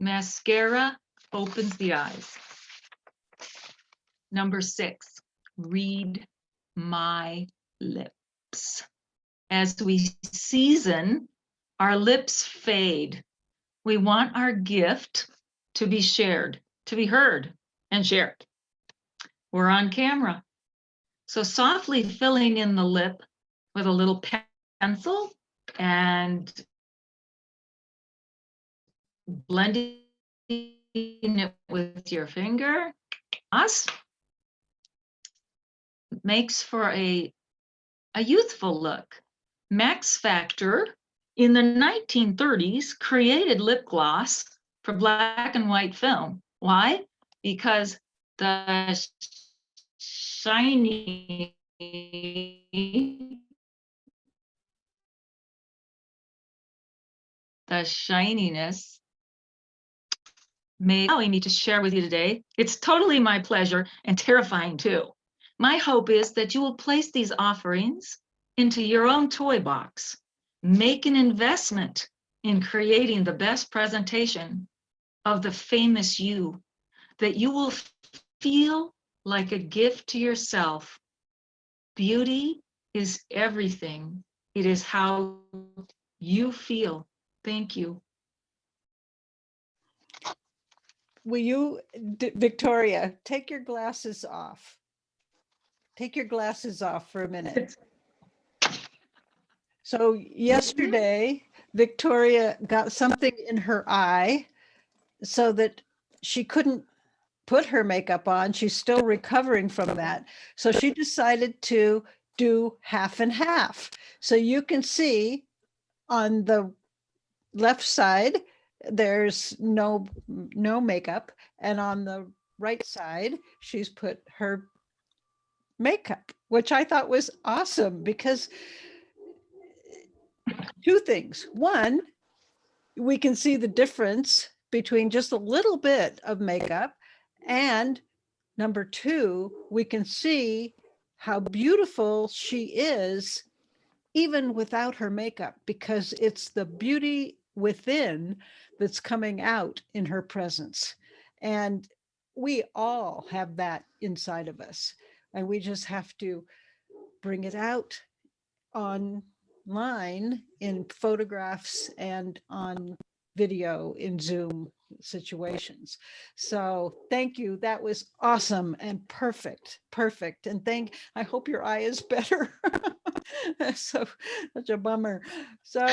Mascara opens the eyes. Number 6, read my lips. As we season, our lips fade. We want our gift to be shared, to be heard and shared. We're on camera. So softly filling in the lip with a little pencil and blending it with your finger, makes for a youthful look. Max Factor in the 1930s created lip gloss for black and white film. Why? Because the shiny shininess may allowing me to share with you today. It's totally my pleasure and terrifying too. My hope is that you will place these offerings into your own toy box. Make an investment in creating the best presentation of the famous you, that you will feel like a gift to yourself. Beauty is everything. It is how you feel. Thank you. Will you, Victoria, take your glasses off? Take your glasses off for a minute. So yesterday, Victoria got something in her eye so that she couldn't put her makeup on. She's still recovering from that. So she decided to do half and half. So you can see on the left side, there's no makeup. And on the right side, she's put her makeup, which I thought was awesome because 2 things. One, we can see the difference between just a little bit of makeup, and number 2, we can see how beautiful she is even without her makeup, because it's the beauty within that's coming out in her presence. And we all have that inside of us, and we just have to bring it out online in photographs and on video in Zoom situations. So thank you. That was awesome and perfect. And I hope your eye is better. So such a bummer. So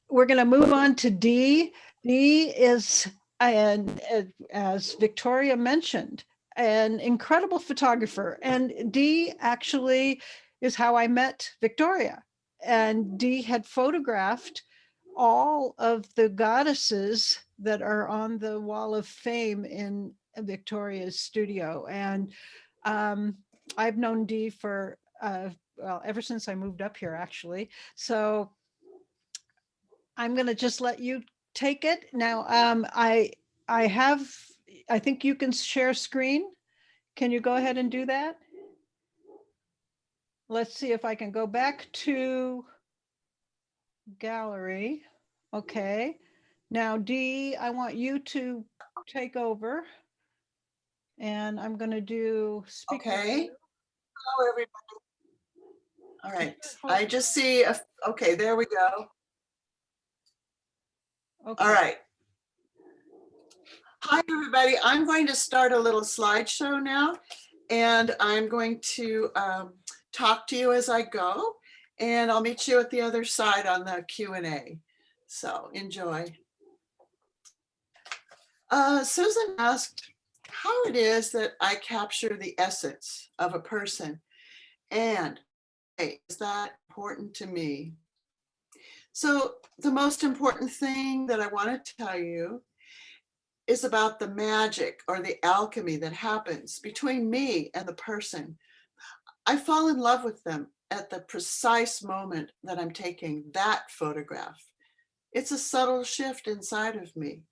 we're going to move on to D. D is, and as Victoria mentioned, an incredible photographer. And D actually is how I met Victoria. And Dee had photographed all of the goddesses that are on the wall of fame in Victoria's studio. And I've known Dee for, well, ever since I moved up here, actually. So I'm going to just let you take it. Now, I think you can share screen. Can you go ahead and do that? Let's see if I can go back to gallery. Okay. Now, Dee, I want you to take over. And I'm going to do speaker. Okay. Hello, everybody. All right. I just see, okay, there we go. Okay. All right. Hi, everybody. I'm going to start a little slideshow now, and I'm going to talk to you as I go, and I'll meet you at the other side on the Q&A. So enjoy. Susan asked how it is that I capture the essence of a person, and hey, is that important to me? So the most important thing that I want to tell you is about the magic or the alchemy that happens between me and the person. I fall in love with them at the precise moment that I'm taking that photograph. It's a subtle shift inside of me.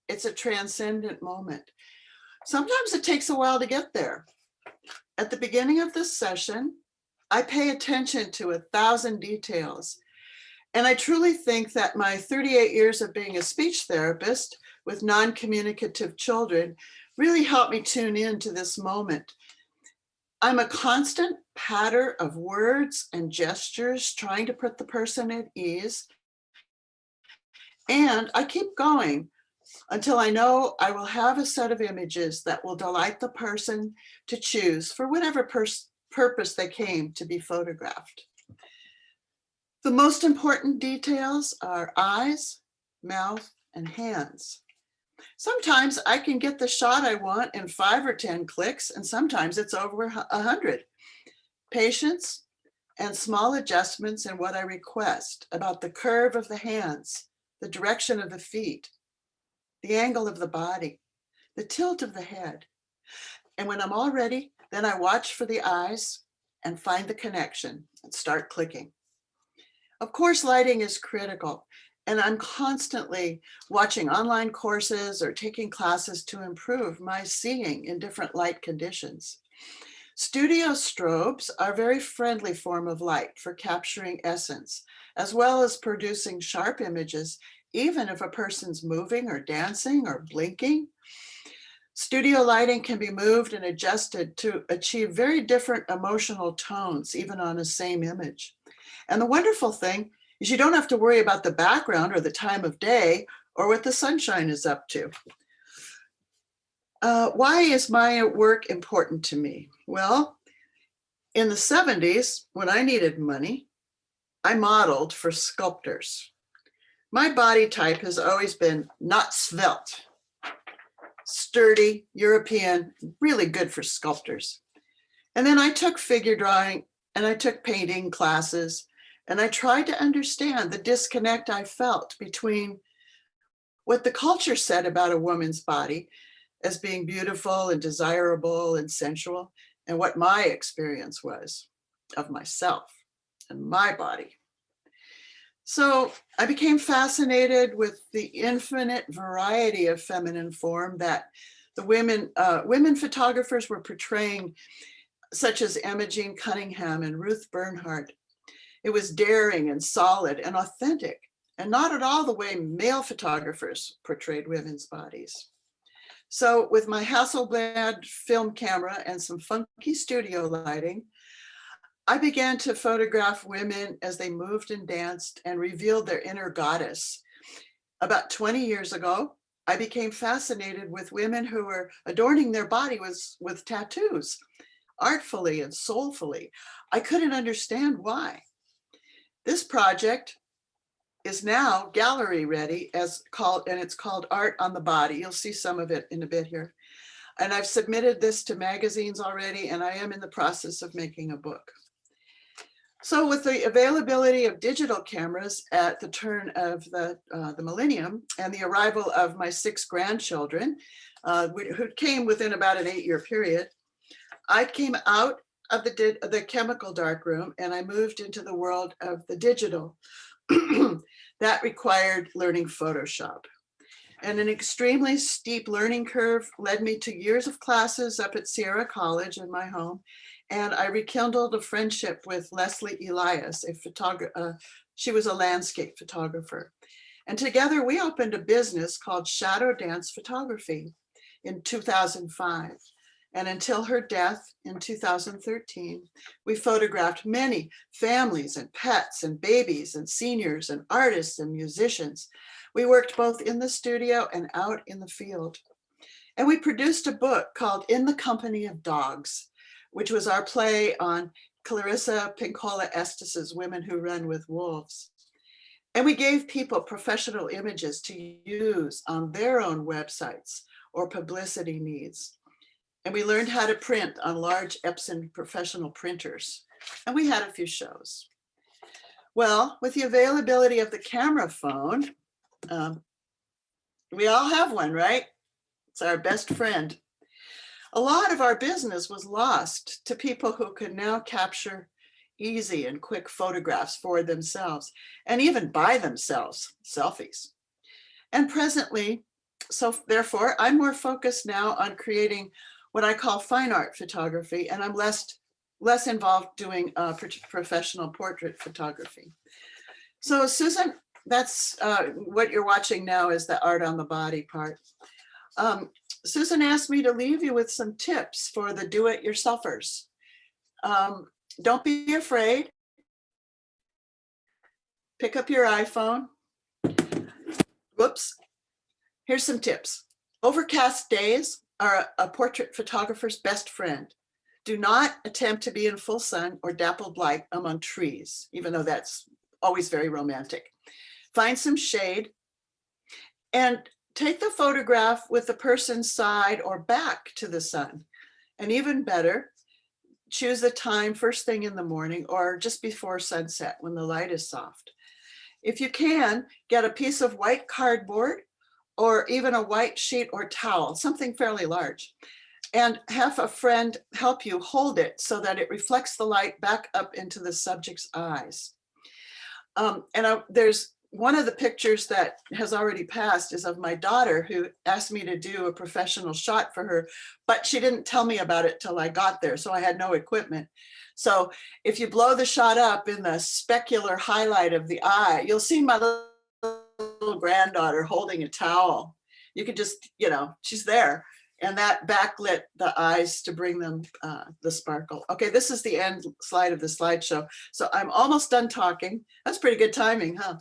It's a transcendent moment. Sometimes it takes a while to get there. At the beginning of this session, I pay attention to 1,000 details. And I truly think that my 38 years of being a speech therapist with non-communicative children really helped me tune into this moment. I'm a constant patter of words and gestures trying to put the person at ease. And I keep going until I know I will have a set of images that will delight the person to choose for whatever purpose they came to be photographed. The most important details are eyes, mouth, and hands. Sometimes I can get the shot I want in 5 or 10 clicks, and sometimes it's over 100. Patience and small adjustments in what I request about the curve of the hands, the direction of the feet, the angle of the body, the tilt of the head. And when I'm all ready, then I watch for the eyes and find the connection and start clicking. Of course, lighting is critical, and I'm constantly watching online courses or taking classes to improve my seeing in different light conditions. Studio strobes are a very friendly form of light for capturing essence, as well as producing sharp images, even if a person's moving or dancing or blinking. Studio lighting can be moved and adjusted to achieve very different emotional tones, even on the same image. And the wonderful thing is you don't have to worry about the background or the time of day or what the sunshine is up to. Why is my work important to me? Well, in the 70s, when I needed money, I modeled for sculptors. My body type has always been not svelte, sturdy, European, really good for sculptors. And then I took figure drawing and I took painting classes, and I tried to understand the disconnect I felt between what the culture said about a woman's body as being beautiful and desirable and sensual, and what my experience was of myself and my body. So I became fascinated with the infinite variety of feminine form that the women photographers were portraying, such as Emma Jean Cunningham and Ruth Bernhardt. It was daring and solid and authentic, and not at all the way male photographers portrayed women's bodies. So with my Hasselblad film camera and some funky studio lighting, I began to photograph women as they moved and danced and revealed their inner goddess. About 20 years ago, I became fascinated with women who were adorning their body with tattoos, artfully and soulfully. I couldn't understand why. This project is now gallery ready and it's called Art on the Body. You'll see some of it in a bit here. And I've submitted this to magazines already, and I am in the process of making a book. So with the availability of digital cameras at the turn of the millennium and the arrival of my 6 grandchildren, who came within about an 8-year period, I came out of the chemical darkroom and I moved into the world of the digital. That required learning Photoshop. And an extremely steep learning curve led me to years of classes up at Sierra College in my home. And I rekindled a friendship with Leslie Elias, a photographer. She was a landscape photographer. And together we opened a business called Shadow Dance Photography in 2005. And until her death in 2013, we photographed many families and pets and babies and seniors and artists and musicians. We worked both in the studio and out in the field. And we produced a book called In the Company of Dogs, which was our play on Clarissa Pinkola Estes's Women Who Run with Wolves. And we gave people professional images to use on their own websites or publicity needs. And we learned how to print on large Epson professional printers. And we had a few shows. Well, with the availability of the camera phone, we all have one, right? It's our best friend. A lot of our business was lost to people who could now capture easy and quick photographs for themselves and even by themselves, selfies. And presently, so therefore, I'm more focused now on creating what I call fine art photography, and I'm less involved doing professional portrait photography. So Susan, that's what you're watching now is the art on the body part. Susan asked me to leave you with some tips for the do-it-yourselfers. Don't be afraid. Pick up your iPhone. Whoops. Here's some tips. Overcast days are a portrait photographer's best friend. Do not attempt to be in full sun or dappled light among trees, even though that's always very romantic. Find some shade and take the photograph with the person's side or back to the sun. And even better, choose the time first thing in the morning or just before sunset when the light is soft. If you can, get a piece of white cardboard or even a white sheet or towel, something fairly large, and have a friend help you hold it so that it reflects the light back up into the subject's eyes. There's one of the pictures that has already passed is of my daughter who asked me to do a professional shot for her, but she didn't tell me about it till I got there, so I had no equipment. So if you blow the shot up in the specular highlight of the eye, you'll see my little granddaughter holding a towel. You could just, she's there. And that backlit the eyes to bring them the sparkle. Okay, this is the end slide of the slideshow. So I'm almost done talking. That's pretty good timing, huh?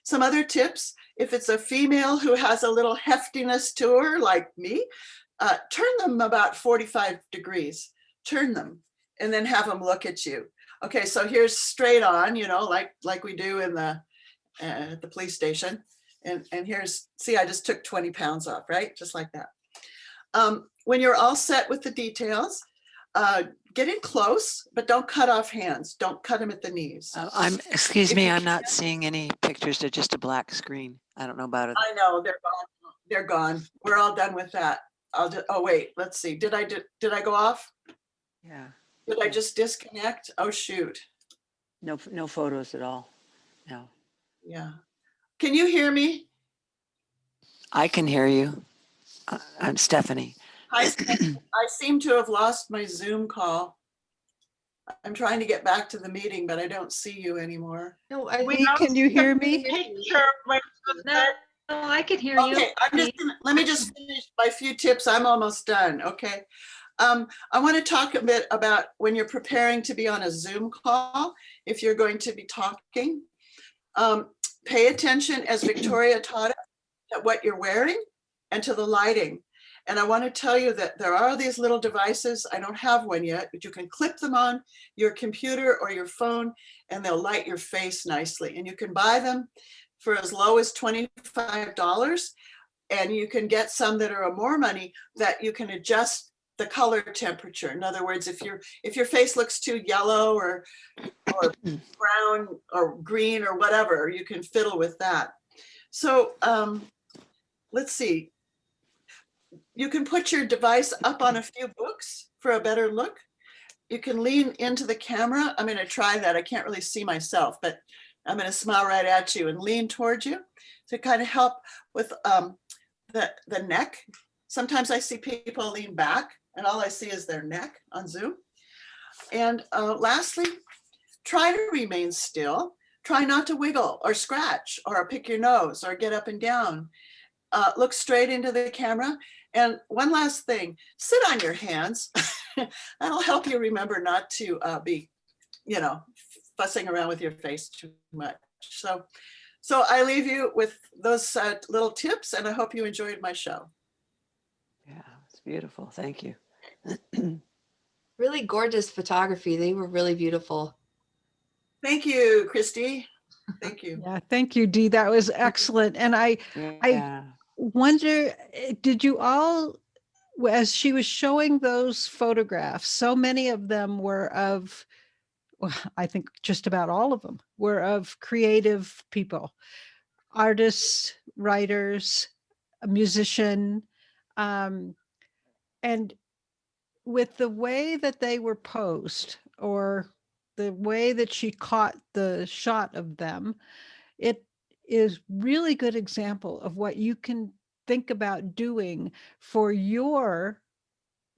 Some other tips, if it's a female who has a little heftiness to her, like me, turn them about 45 degrees. Turn them and then have them look at you. Okay, so here's straight on, like we do in at the police station. And here's, see, I just took 20 pounds off, right? Just like that. When you're all set with the details, get in close, but don't cut off hands. Don't cut them at the knees. Excuse me, I'm not seeing any pictures. They're just a black screen. I don't know about it. I know, they're gone. They're gone. We're all done with that. Oh wait, let's see. Did I go off? Yeah. Did I just disconnect? Oh shoot. No photos at all. No. Yeah. Can you hear me? I can hear you. I'm Stephanie. I seem to have lost my Zoom call. I'm trying to get back to the meeting, but I don't see you anymore. No, Can you hear me? Picture when No, I can hear you. Okay, let me just finish my few tips. I'm almost done. Okay. I want to talk a bit about when you're preparing to be on a Zoom call, if you're going to be talking. Pay attention, as Victoria taught us, at what you're wearing and to the lighting. And I want to tell you that there are these little devices. I don't have one yet, but you can clip them on your computer or your phone and they'll light your face nicely. And you can buy them for as low as $25. And you can get some that are more money that you can adjust the color temperature. In other words, if your face looks too yellow or brown or green or whatever, you can fiddle with that. So let's see. You can put your device up on a few books for a better look. You can lean into the camera. I'm going to try that. I can't really see myself, but I'm going to smile right at you and lean towards you to kind of help with the neck. Sometimes I see people lean back and all I see is their neck on Zoom. And lastly, try to remain still. Try not to wiggle or scratch or pick your nose or get up and down. Look straight into the camera. And one last thing, sit on your hands. That'll help you remember not to be, fussing around with your face too much. So I leave you with those little tips and I hope you enjoyed my show. Yeah, it's beautiful. Thank you. really gorgeous photography. They were really beautiful. Thank you, Christy. Thank you. Yeah, thank you, Dee. That was excellent. And I wonder, did you all, as she was showing those photographs, so many of them were of well, I think just about all of them were of creative people, artists, writers, a musician. And with the way that they were posed, or the way that she caught the shot of them, it is really good example of what you can think about doing for your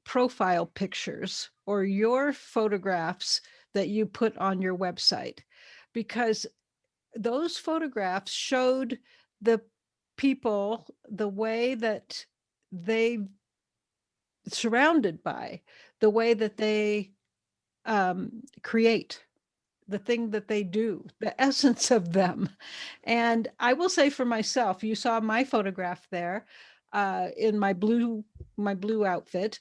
profile pictures or your photographs that you put on your website, because those photographs showed the people the way that they surrounded by, the way that they create, the thing that they do, the essence of them. And I will say for myself, you saw my photograph there in my blue outfit.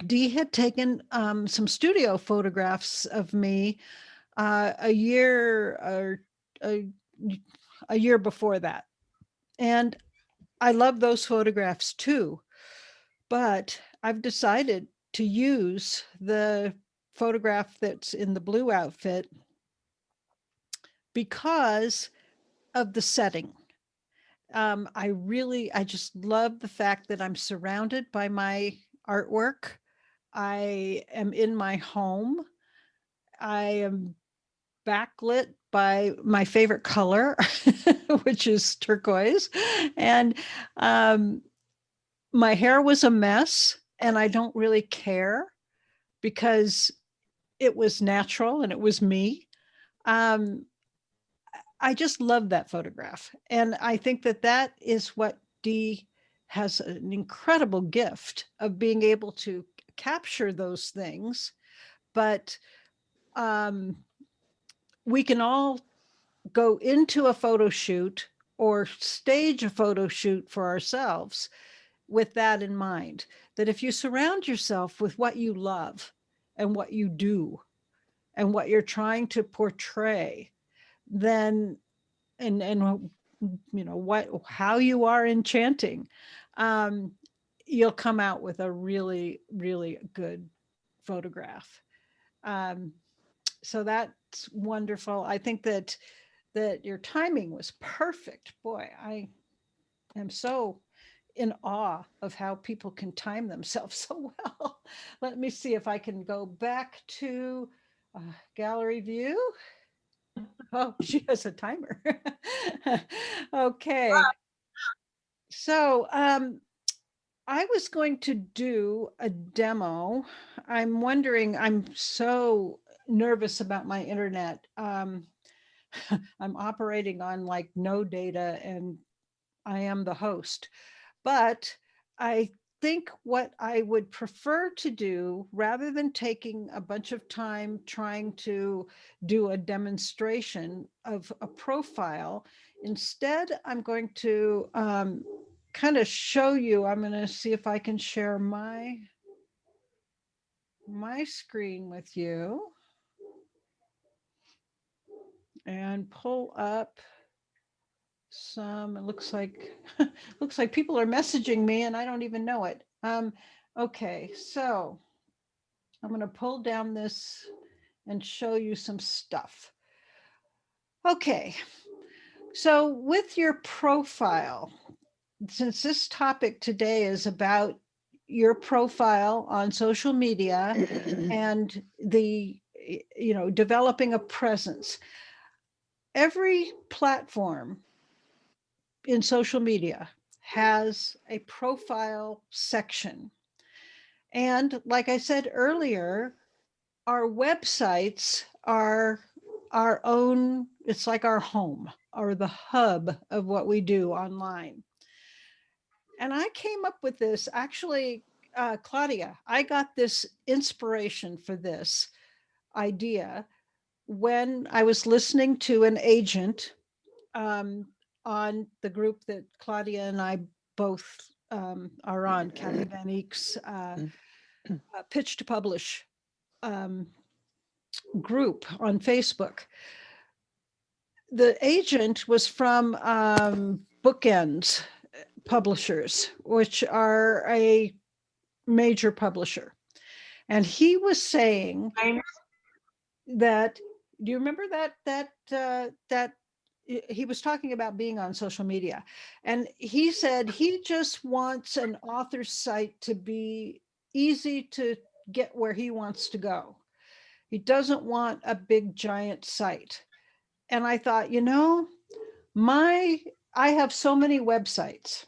Dee had taken some studio photographs of me a year or a year before that. And I love those photographs too. But I've decided to use the photograph that's in the blue outfit because of the setting. I just love the fact that I'm surrounded by my artwork. I am in my home. I am backlit by my favorite color, which is turquoise. And my hair was a mess, and I don't really care because it was natural and it was me. I just love that photograph. And I think that that is what Dee has an incredible gift of being able to capture those things. But we can all go into a photo shoot or stage a photo shoot for ourselves with that in mind, that if you surround yourself with what you love and what you do and what you're trying to portray, then and you know what, how you are enchanting, you'll come out with a really, really good photograph. So that's wonderful. I think that your timing was perfect. Boy, I am so in awe of how people can time themselves so well. Let me see if I can go back to gallery view. Oh, she has a timer. Okay. So I was going to do a demo. I'm wondering, I'm so nervous about my internet. I'm operating on like no data, and I am the host. But I think what I would prefer to do, rather than taking a bunch of time trying to do a demonstration of a profile, instead, I'm going to kind of show you. I'm going to see if I can share my screen with you and pull up some. It looks like people are messaging me and I don't even know it. Okay, so I'm going to pull down this and show you some stuff. Okay, so with your profile, since this topic today is about your profile on social media and the, you know, developing a presence, every platform in social media has a profile section. And like I said earlier, our websites are our own, it's like our home or the hub of what we do online. And I came up with this, actually, Claudia, I got this inspiration for this idea when I was listening to an agent on the group that Claudia and I both are on, Kathy Van Eek's Pitch to Publish group on Facebook. The agent was from Bookends Publishers, which are a major publisher. And he was saying, that, do you remember that he was talking about being on social media, and he said he just wants an author's site to be easy to get where he wants to go. He doesn't want a big giant site. And I thought, I have so many websites.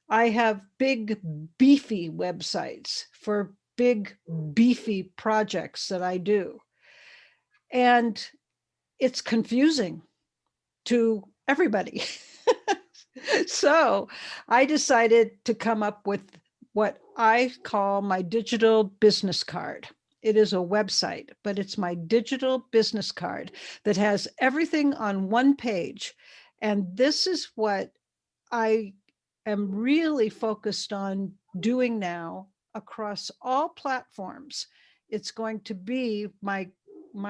I have big beefy websites for big beefy projects that I do. And it's confusing to everybody. So I decided to come up with what I call my digital business card. It is a website, but it's my digital business card that has everything on one page. And this is what I am really focused on doing now across all platforms. It's going to be my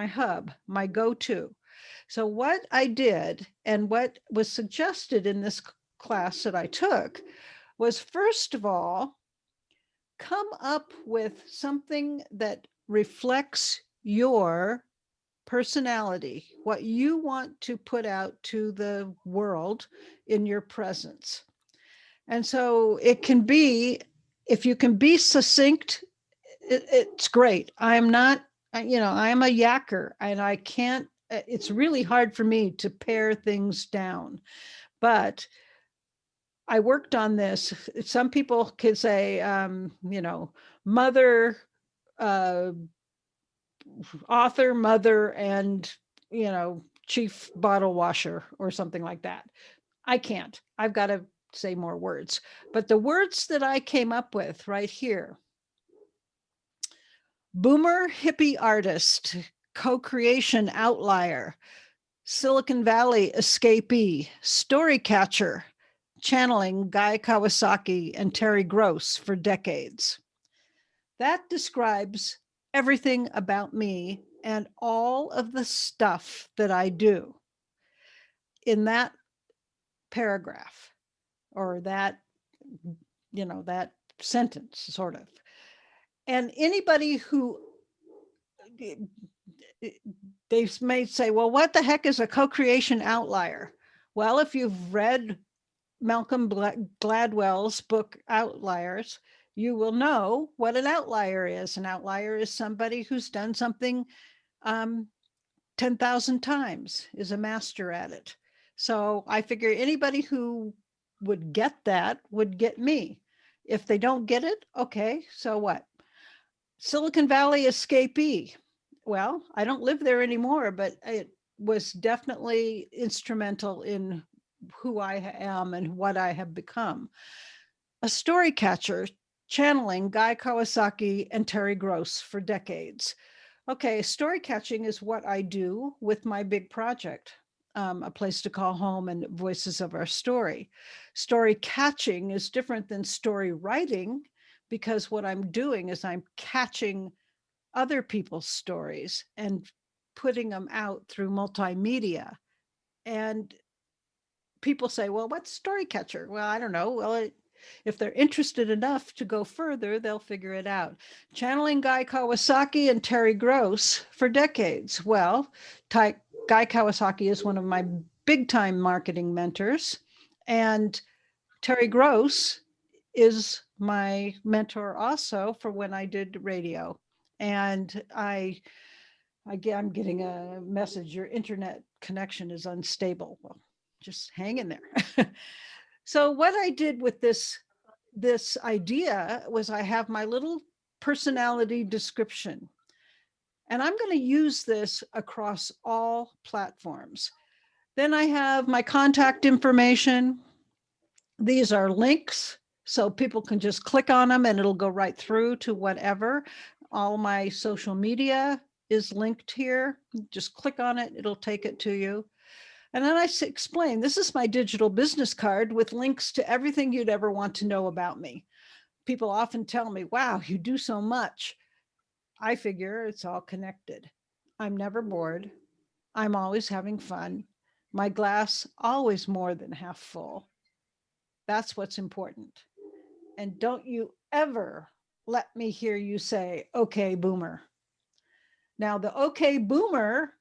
hub, my go-to. So what I did and what was suggested in this class that I took was, first of all, come up with something that reflects your personality, what you want to put out to the world in your presence. And so it can be, if you can be succinct, it's great. I'm not, I'm a yacker and I can't, it's really hard for me to pare things down. But I worked on this. Some people could say, mother, author, mother, and, chief bottle washer or something like that. I can't. I've got to say more words. But the words that I came up with right here: boomer hippie artist, co-creation outlier, Silicon Valley escapee, story catcher, channeling Guy Kawasaki and Terry Gross for decades. That describes everything about me and all of the stuff that I do in that paragraph, or that, that sentence, sort of. And anybody who, they may say, well, what the heck is a co-creation outlier? Well, if you've read Malcolm Gladwell's book Outliers, you will know what an outlier is. An outlier is somebody who's done something 10,000 times, is a master at it. So I figure anybody who would get that would get me. If they don't get it, okay, so what? Silicon Valley escapee. Well, I don't live there anymore, but it was definitely instrumental in who I am and what I have become. A story catcher, channeling Guy Kawasaki and Terry Gross for decades. Okay, story catching is what I do with my big project, A Place to Call Home and Voices of Our Story. Story catching is different than story writing, because what I'm doing is I'm catching other people's stories and putting them out through multimedia. And people say, well, what's story catcher? Well, I don't know. Well, if they're interested enough to go further, they'll figure it out. Channeling Guy Kawasaki and Terry Gross for decades. Well, Guy Kawasaki is one of my big time marketing mentors, and Terry Gross is my mentor also for when I did radio. And I'm getting a message, your internet connection is unstable. Well, just hang in there. So what I did with this idea was, I have my little personality description, and I'm going to use this across all platforms. Then I have my contact information. These are links, so people can just click on them and it'll go right through to whatever. All my social media is linked here. Just click on it, it'll take it to you. And then I explain, this is my digital business card with links to everything you'd ever want to know about me. People often tell me, wow, you do so much. I figure it's all connected. I'm never bored. I'm always having fun. My glass always more than half full. That's what's important. And don't you ever let me hear you say, okay, boomer. Now, the okay boomer,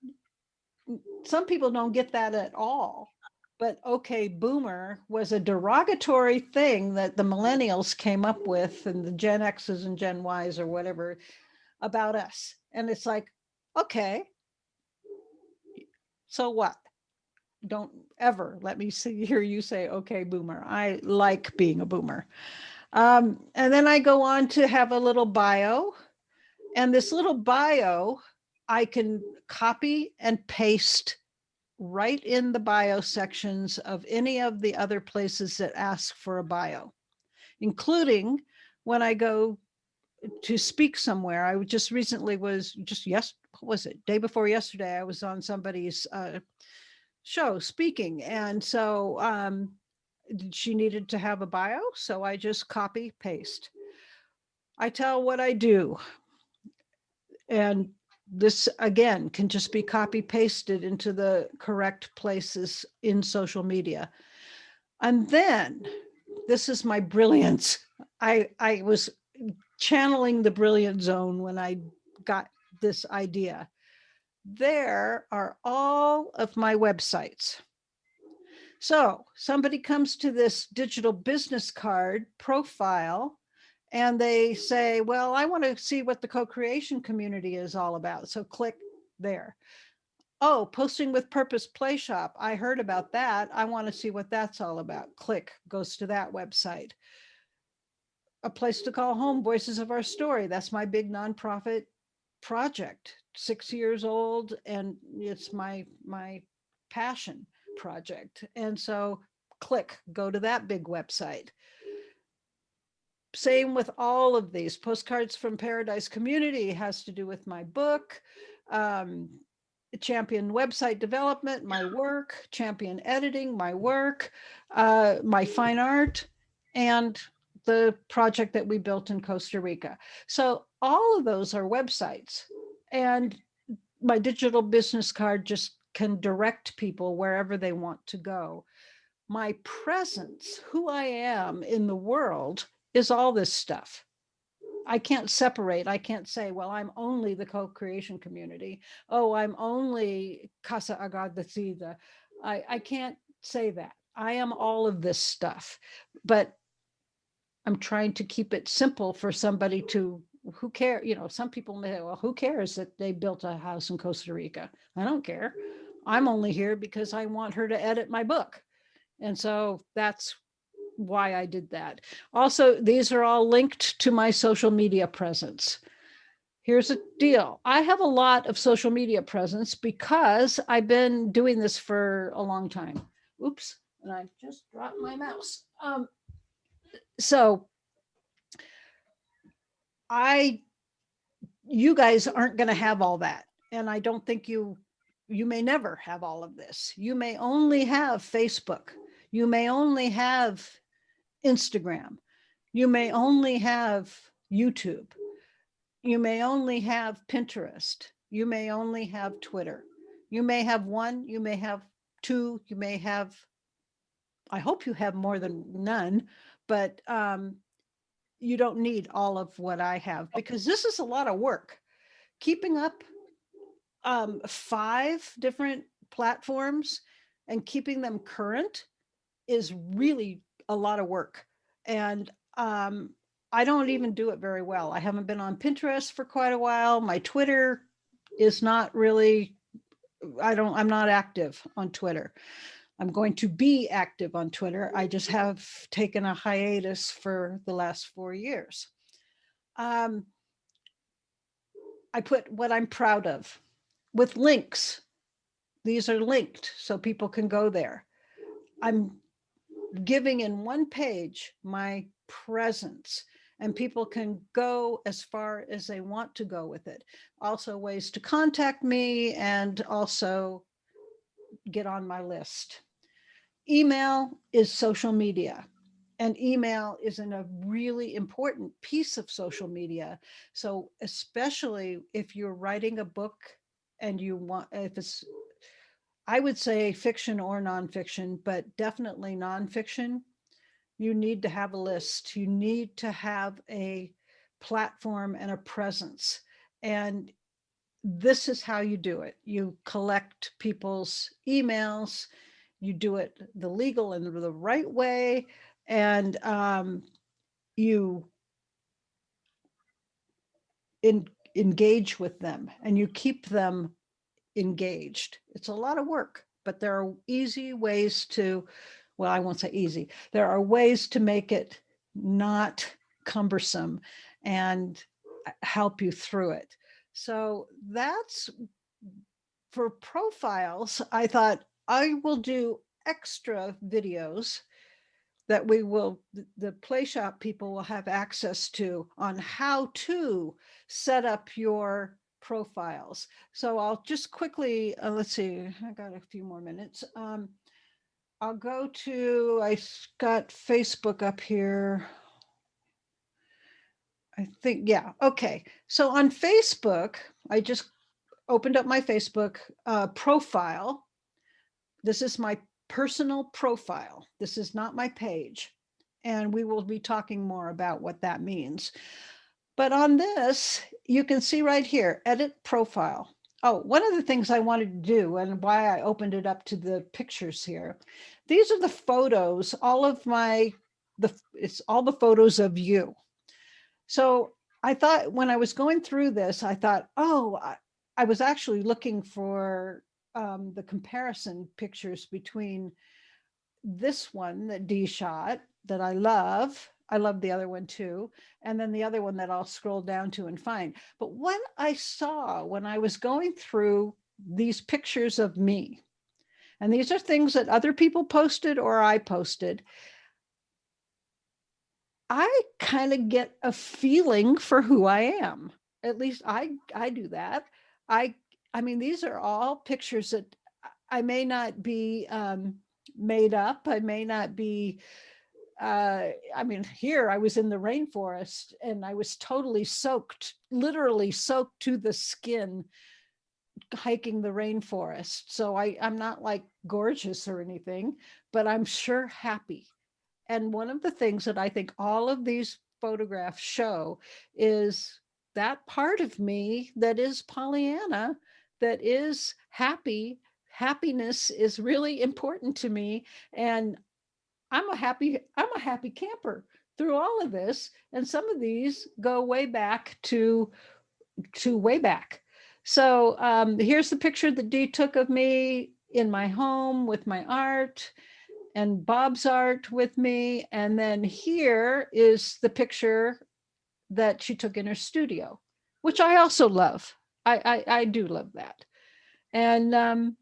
some people don't get that at all. But okay boomer was a derogatory thing that the millennials came up with, and the Gen X's and Gen Y's or whatever, about us. And it's like, okay, so what? Don't ever let me hear you say, okay, boomer. I like being a boomer. And then I go on to have a little bio. And this little bio, I can copy and paste right in the bio sections of any of the other places that ask for a bio, including when I go to speak somewhere. I just recently was what was it? Day before yesterday, I was on somebody's show speaking. And so she needed to have a bio. So I just copy, paste. I tell what I do. And this, again, can just be copy pasted into the correct places in social media. And then, this is my brilliance. I was channeling the brilliant zone when I got this idea. There are all of my websites. So somebody comes to this digital business card profile and they say, well, I want to see what the co-creation community is all about. So click there. Oh, posting with purpose play shop. I heard about that. I want to see what that's all about. Click, goes to that website. A place to call home, Voices of Our Story. That's my big nonprofit project, 6 years old, and it's my passion project. And so click, go to that big website. Same with all of these. Postcards from Paradise Community has to do with my book. Champion website development, my work. Champion editing, my work. My fine art, and the project that we built in Costa Rica. So all of those are websites. And my digital business card just can direct people wherever they want to go. My presence, who I am in the world, is all this stuff. I can't separate. I can't say, well, I'm only the co-creation community. Oh, I'm only Casa Agradecida. I can't say that. I am all of this stuff. But I'm trying to keep it simple for somebody to, who care, some people may, well, who cares that they built a house in Costa Rica? I don't care. I'm only here because I want her to edit my book. And so that's why I did that. Also, these are all linked to my social media presence. Here's a deal. I have a lot of social media presence because I've been doing this for a long time. Oops, and I just dropped my mouse. So you guys aren't going to have all that. And I don't think you may never have all of this. You may only have Facebook. You may only have Instagram. You may only have YouTube. You may only have Pinterest. You may only have Twitter. You may have one, you may have two, you may have, I hope you have more than none, but you don't need all of what I have, because this is a lot of work. Keeping up 5 different platforms and keeping them current is really a lot of work. And I don't even do it very well. I haven't been on Pinterest for quite a while. My Twitter is not really, I'm not active on Twitter. I'm going to be active on Twitter. I just have taken a hiatus for the last 4 years. I put what I'm proud of with links. These are linked so people can go there. I'm giving in one page my presence, and people can go as far as they want to go with it. Also ways to contact me and also get on my list. Email is social media, and email is a really important piece of social media. So especially if you're writing a book and you want, if it's, I would say fiction or nonfiction, but definitely nonfiction, you need to have a list. You need to have a platform and a presence. And this is how you do it. You collect people's emails, you do it the legal and the right way, and you engage with them and you keep them engaged. It's a lot of work, but there are easy ways to, well, I won't say easy. There are ways to make it not cumbersome and help you through it. So that's for profiles. I thought I will do extra videos that we will, the Play Shop people will have access to on how to set up your profiles. So I'll just quickly, let's see, I got a few more minutes. I'll go to, I got Facebook up here. I think, yeah, okay. So on Facebook, I just opened up my Facebook profile. This is my personal profile. This is not my page. And we will be talking more about what that means. But on this, you can see right here, edit profile. Oh, one of the things I wanted to do and why I opened it up to the pictures here. These are the photos, all of my, it's all the photos of you. So I thought when I was going through this, I thought, oh, I was actually looking for the comparison pictures between this one that Dee shot that I love. I love the other one too. And then the other one that I'll scroll down to and find. But what I saw when I was going through these pictures of me, and these are things that other people posted or I posted, I kind of get a feeling for who I am. At least I do that. I mean, these are all pictures that I may not be made up. I may not be, I mean, here I was in the rainforest and I was totally soaked, literally soaked to the skin, hiking the rainforest. So I'm not like gorgeous or anything, but I'm sure happy. And one of the things that I think all of these photographs show is that part of me that is Pollyanna, that is happy. Happiness is really important to me. And I'm a happy camper through all of this. And some of these go way back to way back. So here's the picture that Dee took of me in my home with my art and Bob's art with me. And then here is the picture that she took in her studio, which I also love. I do love that. And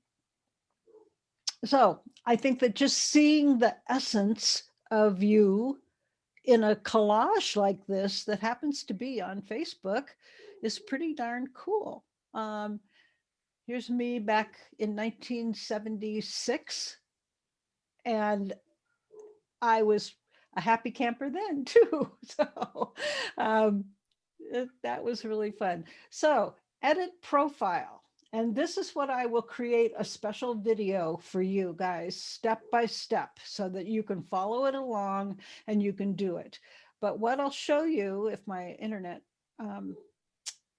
so I think that just seeing the essence of you in a collage like this that happens to be on Facebook is pretty darn cool. Here's me back in 1976. And I was a happy camper then too. So that was really fun. So edit profile. And this is what I will create a special video for you guys, step by step, so that you can follow it along and you can do it. But what I'll show you, if my internet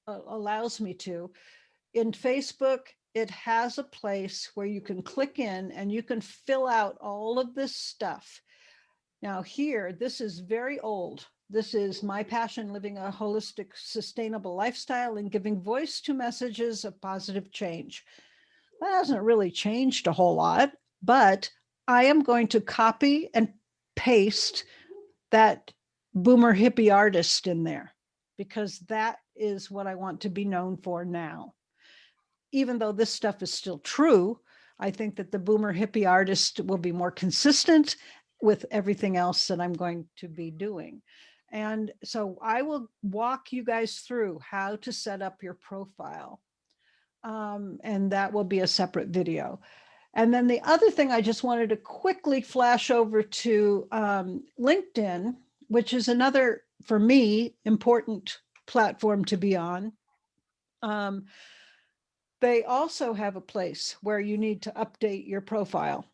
allows me to, in Facebook, it has a place where you can click in and you can fill out all of this stuff. Now here, this is very old. This is my passion, living a holistic, sustainable lifestyle and giving voice to messages of positive change. That hasn't really changed a whole lot, but I am going to copy and paste that boomer hippie artist in there because that is what I want to be known for now. Even though this stuff is still true, I think that the boomer hippie artist will be more consistent with everything else that I'm going to be doing. And so I will walk you guys through how to set up your profile. And that will be a separate video. And then the other thing I just wanted to quickly flash over to LinkedIn, which is another, for me, important platform to be on. They also have a place where you need to update your profile,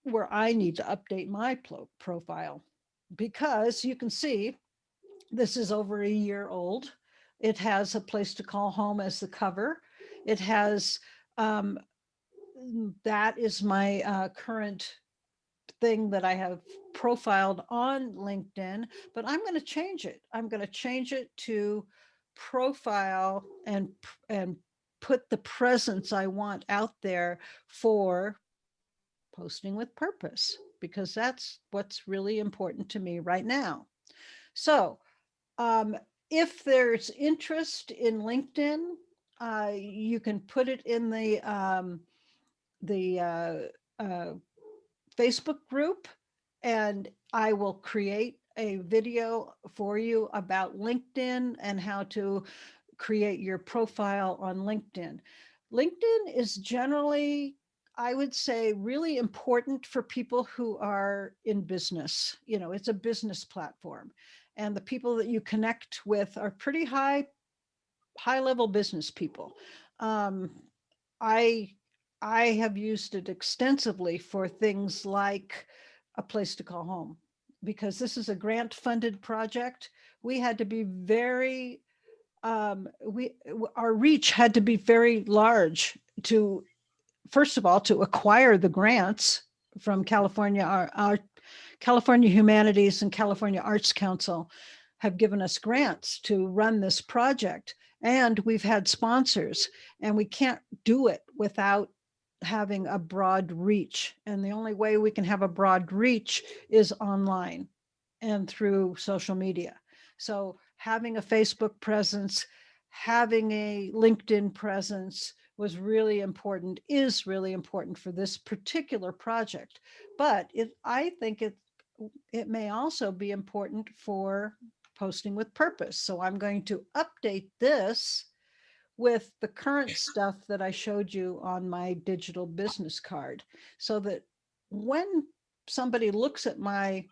where I need to update my profile, because you can see this is over a year old. It has A Place to Call Home as the cover. It has, that is my current thing that I have profiled on LinkedIn, but I'm going to change it. I'm going to change it to profile and put the presence I want out there for posting with purpose, because that's what's really important to me right now. So if there's interest in LinkedIn, you can put it in the Facebook group, and I will create a video for you about LinkedIn and how to create your profile on LinkedIn. LinkedIn is generally, I would say, really important for people who are in business. You know, it's a business platform, and the people that you connect with are pretty high level business people. I have used it extensively for things like A Place to Call Home, because this is a grant funded project. We had to be very, our reach had to be very large to, first of all, to acquire the grants from California. Our California Humanities and California Arts Council have given us grants to run this project, and we've had sponsors, and we can't do it without having a broad reach. And the only way we can have a broad reach is online and through social media. So having a Facebook presence, having a LinkedIn presence was really important, is really important for this particular project. But I think it may also be important for posting with purpose. So I'm going to update this with the current stuff that I showed you on my digital business card, so that when somebody looks at my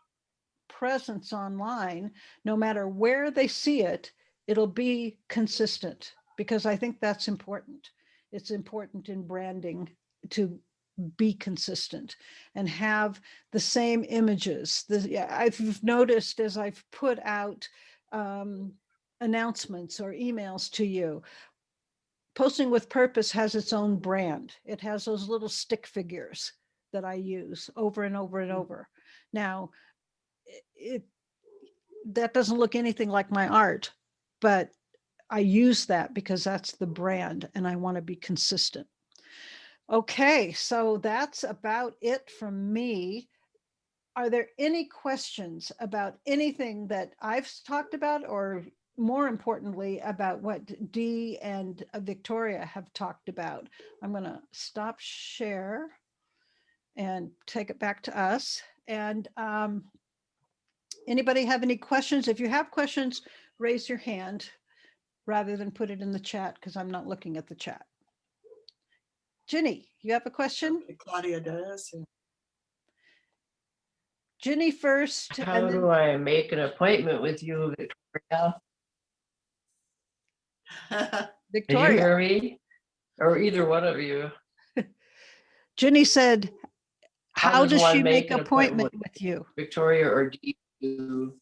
presence online, no matter where they see it, it'll be consistent, because I think that's important. It's important in branding to be consistent and have the same images. I've noticed as I've put out announcements or emails to you, Posting with Purpose has its own brand. It has those little stick figures that I use over and over and over. Now, that doesn't look anything like my art, but I use that because that's the brand and I want to be consistent. Okay, so that's about it from me. Are there any questions about anything that I've talked about, or more importantly, about what Dee and Victoria have talked about? I'm going to stop share and take it back to us. And anybody have any questions? If you have questions, raise your hand rather than put it in the chat, because I'm not looking at the chat. Ginny, you have a question? Claudia does. Ginny first. How do I make an appointment with you, Victoria? Victoria. Did you hear me? Or either one of you? Ginny said, how does one she make an appointment with you? Victoria, or do you?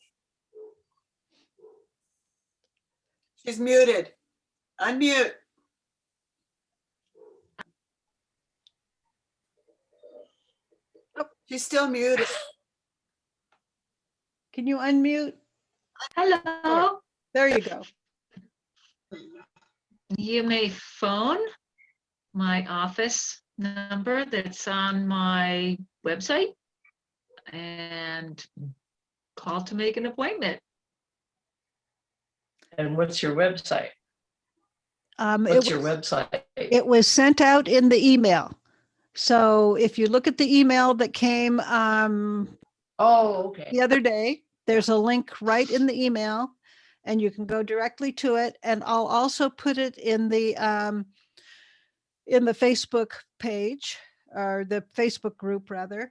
She's muted. Unmute. Oh, she's still muted. Can you unmute? Hello. There you go. You may phone my office number that's on my website and call to make an appointment. And what's your website? What's your website? It was sent out in the email. So if you look at the email that came okay. the other day, there's a link right in the email, and you can go directly to it. And I'll also put it in the Facebook page, or the Facebook group rather.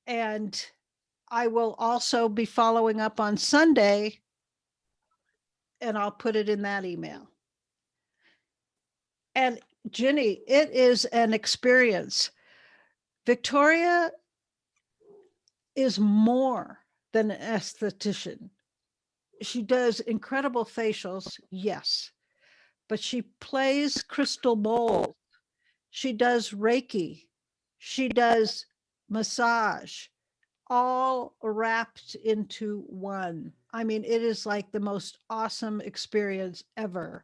And I will also be following up on Sunday, and I'll put it in that email. And Ginny, it is an experience. Victoria is more than an esthetician. she does incredible facials, yes, but she plays crystal bowls. She does Reiki. She does massage, all wrapped into one. I mean, it is like the most awesome experience ever.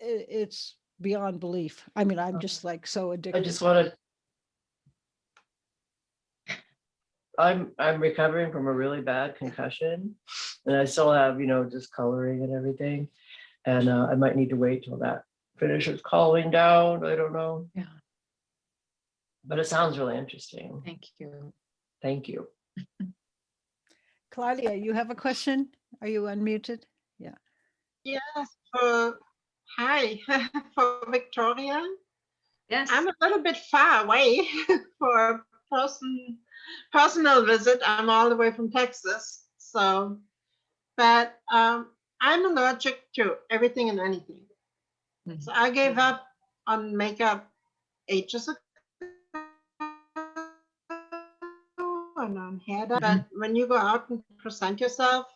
It's beyond belief. I mean, I'm just like so I addicted. just want to. I'm recovering from a really bad concussion, and I still have, discoloring and everything. And I might need to wait till that finishes calming down. I don't know. Yeah. But it sounds really interesting. Thank you. Thank you. Claudia, you have a question? Are you unmuted? Yeah. Yes, hi, for Victoria. Yes. I'm a little bit far away for a personal visit. I'm all the way from Texas. So, but I'm allergic to everything and anything. Mhm. So I gave up on makeup ages ago and on hair dye. But when you go out and present yourself,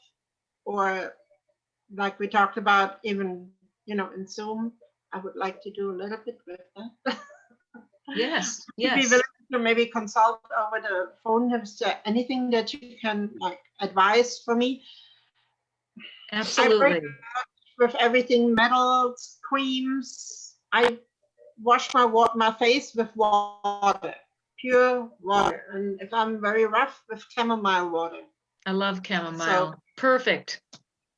or like we talked about, even, in Zoom, I would like to do a little bit with that. Yes. You'd be Yes. willing to maybe consult over the phone. Is there anything that you can advise for me? I Absolutely. work with everything, metals, creams. I wash my face with water, pure water, and if I'm very rough, with chamomile water. I love chamomile. Perfect.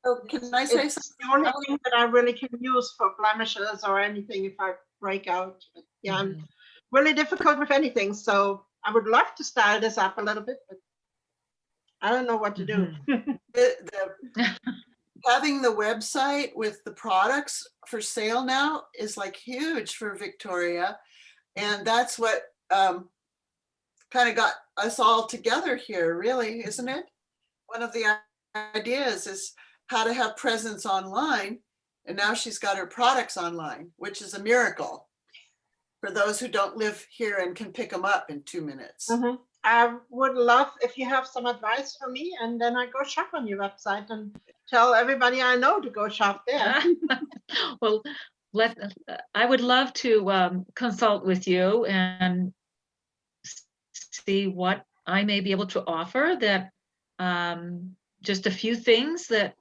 Oh, can I say It's something? the only thing that I really can use for blemishes or anything if I break out. But yeah, I'm really difficult with anything. So I would love to style this up a little bit, but I don't know what to do. Having the website with the products for sale now is like huge for Victoria. And that's what kind of got us all together here, really, isn't it? One of the ideas is how to have presence online. And now she's got her products online, which is a miracle for those who don't live here and can pick them up in 2 minutes. I would love if you have some advice for me, and then I go shop on your website and tell everybody I know to go shop there. Well, I would love to consult with you and see what I may be able to offer, that just a few things that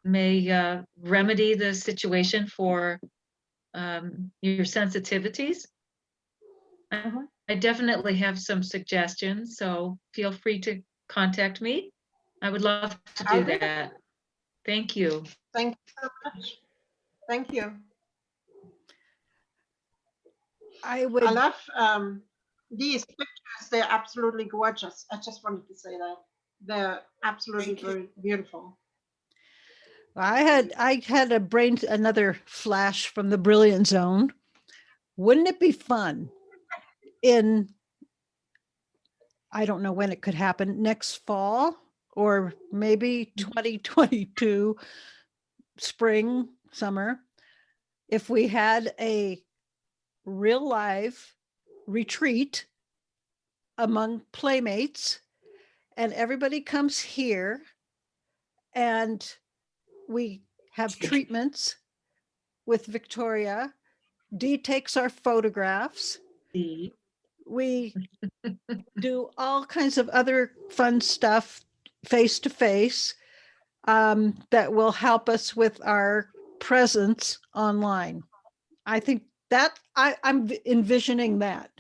may remedy the situation for your sensitivities. I definitely have some suggestions, so feel free to contact me. I would love to do that. Thank you. Thank you so much. Thank you. I love these pictures. They're absolutely gorgeous. I just wanted to say that. They're absolutely very beautiful. I had another flash from the Brilliant Zone. Wouldn't it be fun I don't know when it could happen, next fall or maybe 2022 spring, summer, if we had a real live retreat among playmates and everybody comes here and we have treatments with Victoria. Dee takes our photographs. We do all kinds of other fun stuff face to face that will help us with our presence online. I think that I'm envisioning that.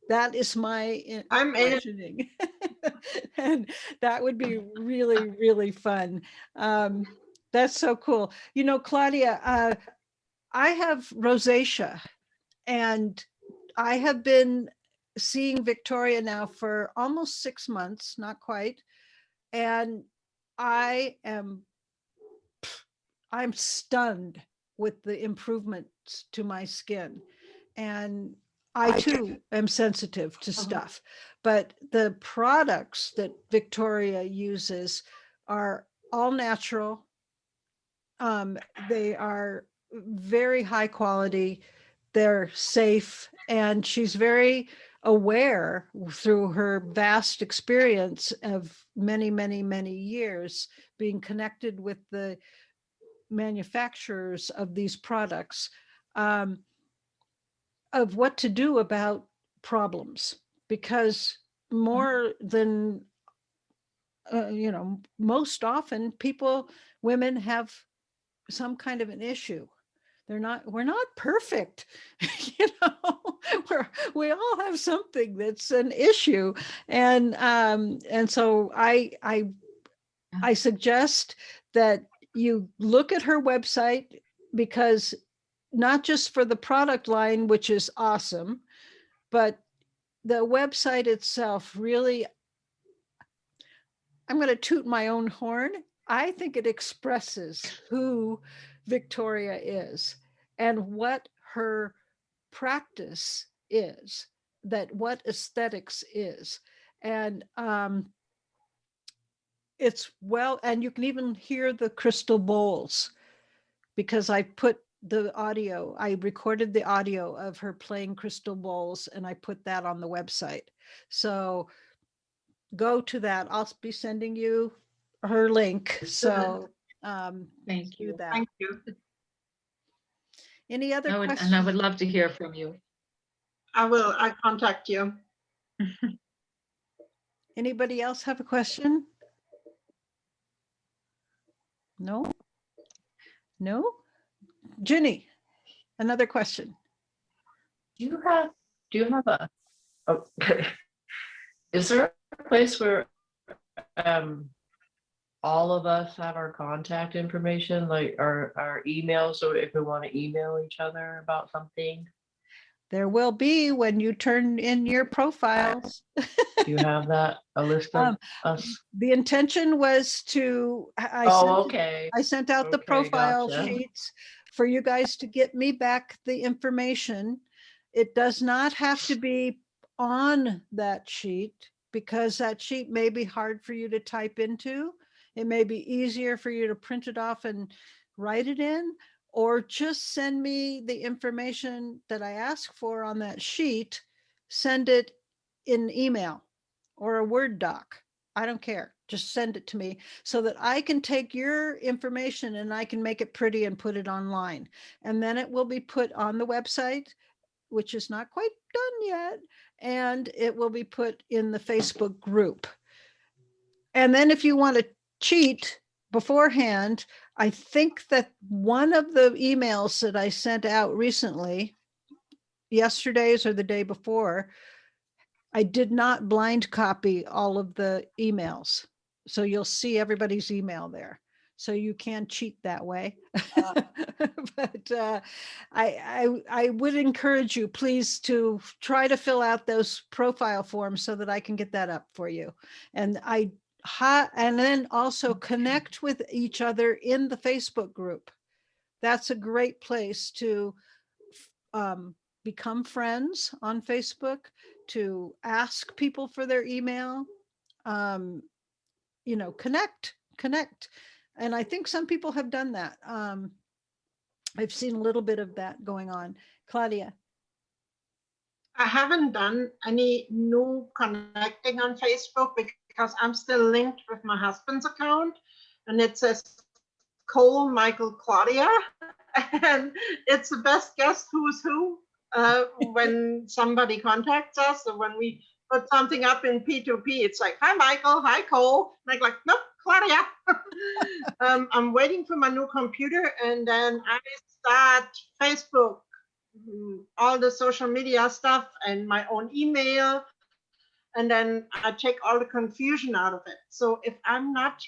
That is my envisioning. And that would be really, really fun. That's so cool. Claudia, I have rosacea, and I have been seeing Victoria now for almost 6 months, not quite. And I'm stunned with the improvements to my skin. And I too am sensitive to stuff, but the products that Victoria uses are all natural. They are very high quality. They're safe, and she's very aware through her vast experience of many, many, many years being connected with the manufacturers of these products, of what to do about problems. Because more than, most often women have some kind of an issue. We're not perfect. We all have something that's an issue. And so I suggest that you look at her website, because not just for the product line, which is awesome, but the website itself really, I'm going to toot my own horn. I think it expresses who Victoria is and what her practice is, that what aesthetics is. And and you can even hear the crystal bowls, because I recorded the audio of her playing crystal bowls, and I put that on the website. So go to that. I'll be sending you her link. So Thank do you. that. Thank you. Any other And questions? I would love to hear from you. I contact you. Anybody else have a question? No? Ginny, another question. Do you have a, okay. Is there a place where all of us have our contact information, like our emails, so if we want to email each other about something? There will be when you turn in your profiles. Do you have that, a list of us? The intention was to, Okay. I sent out the Okay, profile gotcha. sheets for you guys to get me back the information. It does not have to be on that sheet, because that sheet may be hard for you to type into. It may be easier for you to print it off and write it in, or just send me the information that I ask for on that sheet, send it in email or a Word doc. I don't care. Just send it to me so that I can take your information and I can make it pretty and put it online. And then it will be put on the website, which is not quite done yet. And it will be put in the Facebook group. And then if you want to cheat beforehand, I think that one of the emails that I sent out recently, yesterday's or the day before, I did not blind copy all of the emails. So you'll see everybody's email there. So you can cheat that way. But I would encourage you, please, to try to fill out those profile forms so that I can get that up for you. And then also connect with each other in the Facebook group. That's a great place to become friends on Facebook, to ask people for their email, connect. And I think some people have done that. I've seen a little bit of that going on. Claudia. I haven't done any new connecting on Facebook because I'm still linked with my husband's account, and it says Cole, Michael, Claudia, and it's the best guess who's who when somebody contacts us. So when we put something up in P2P, it's like, hi, Michael, hi, Cole. And I'm like, nope, Claudia. I'm waiting for my new computer, and then I start Facebook, all the social media stuff, and my own email. And then I take all the confusion out of it. So if I'm not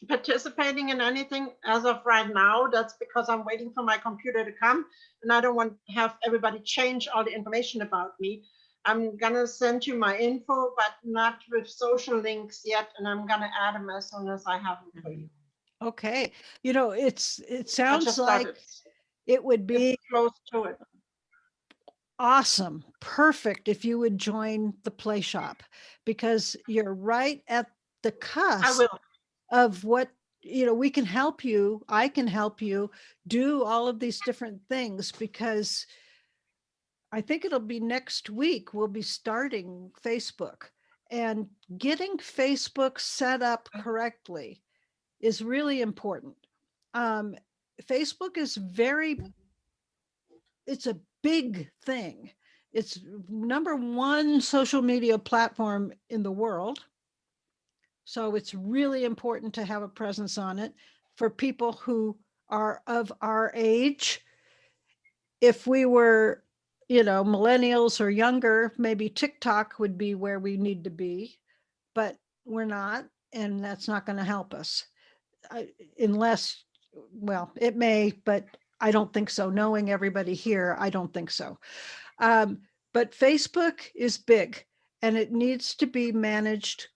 participating in anything as of right now, that's because I'm waiting for my computer to come, and I don't want to have everybody change all the information about me. I'm gonna send you my info, but not with social links yet, and I'm gonna add them as soon as I have them for you. Okay. It sounds like it would be close to it. Awesome. Perfect if you would join the Play Shop, because you're right at the cusp of what, we can help you. I can help you do all of these different things, because I think it'll be next week, we'll be starting Facebook, and getting Facebook set up correctly is really important. Um, Facebook is it's a big thing. It's number one social media platform in the world. So it's really important to have a presence on it for people who are of our age. If we were, millennials or younger, maybe TikTok would be where we need to be, but we're not, and that's not going to help us. Unless, well, it may, but I don't think so. Knowing everybody here, I don't think so. But Facebook is big, and it needs to be managed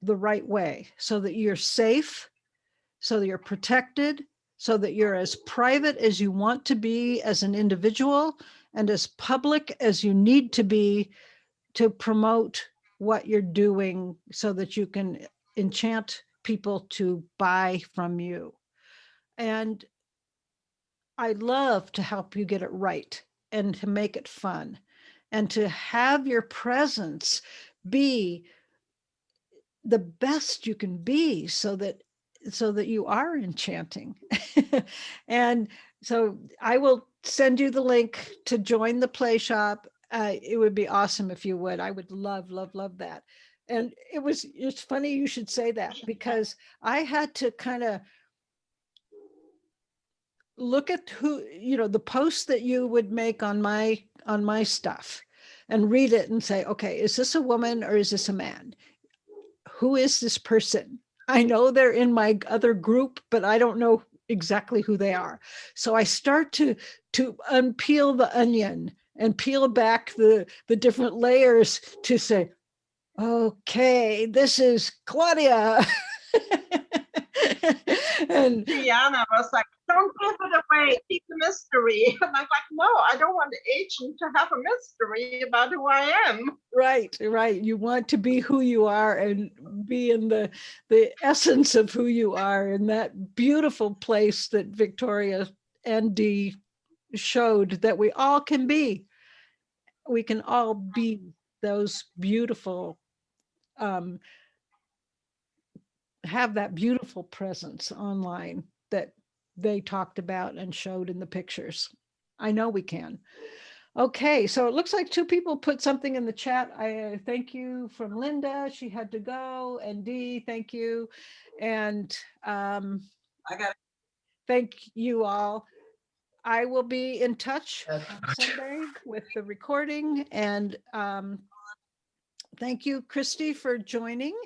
the right way so that you're safe, so that you're protected, so that you're as private as you want to be as an individual and as public as you need to be to promote what you're doing so that you can enchant people to buy from you. And I love to help you get it right and to make it fun and to have your presence be the best you can be so that you are enchanting. And so I will send you the link to join the play shop. It would be awesome if you would. I would love, love, love that. And it's funny you should say that, because I had to kind of look at the posts that you would make on my stuff and read it and say, okay, is this a woman or is this a man? Who is this person? I know they're in my other group, but I don't know exactly who they are. So I start to unpeel the onion and peel back the different layers to say, okay, this is Claudia. And Diana was like, don't give it away, keep the mystery. And I'm like, no, I don't want the agent to have a mystery about who I am. Right. You want to be who you are and be in the essence of who you are in that beautiful place that Victoria and Dee showed that we all can be. We can all be those beautiful, have that beautiful presence online that they talked about and showed in the pictures. I know we can. Okay, so it looks like two people put something in the chat. I thank you from Linda. She had to go. And Dee, thank you. And I got thank you all. I will be in touch on Sunday with the recording. And thank you, Christy, for joining.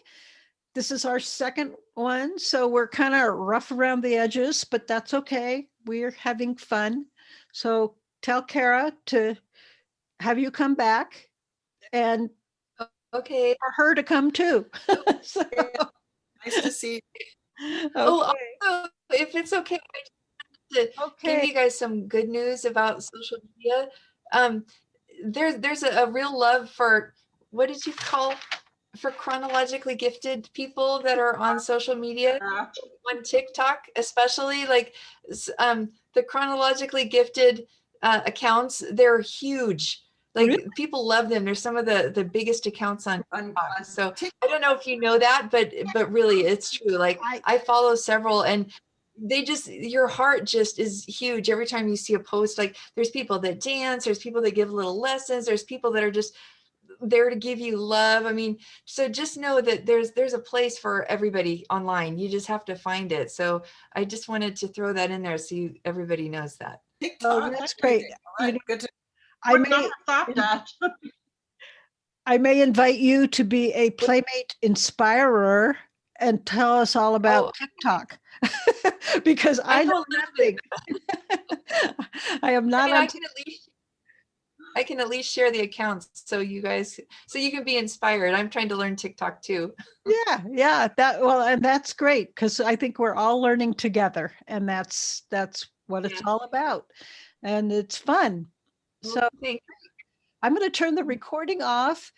This is our second one, so we're kind of rough around the edges, but that's okay. We're having fun. So tell Kara to have you come back and Okay. for her to come too. So, nice to see you. Oh, okay. also, if it's okay, I just want to give you guys some good news about social media. There's a real love for, what did you call, for chronologically gifted people that are on social media, on TikTok, especially like the chronologically gifted accounts. They're huge. Like Really? people love them. They're some of the biggest accounts on TikTok. So TikTok. I don't know if you know that, but really it's true. Like I follow several, and they just, your heart just is huge every time you see a post. Like there's people that dance, there's people that give little lessons, there's people that are just there to give you love. I mean, so just know that there's a place for everybody online. You just have to find it. So I just wanted to throw that in there so everybody knows that. Oh, that's great. Good to I may invite you to be a PlayMate Inspirer and tell us all about TikTok. Because I know nothing. I am not. I can at least share the accounts so you can be inspired. I'm trying to learn TikTok too. Yeah. And that's great, because I think we're all learning together, and that's what it's all about, and it's fun. So I'm going to turn the recording off,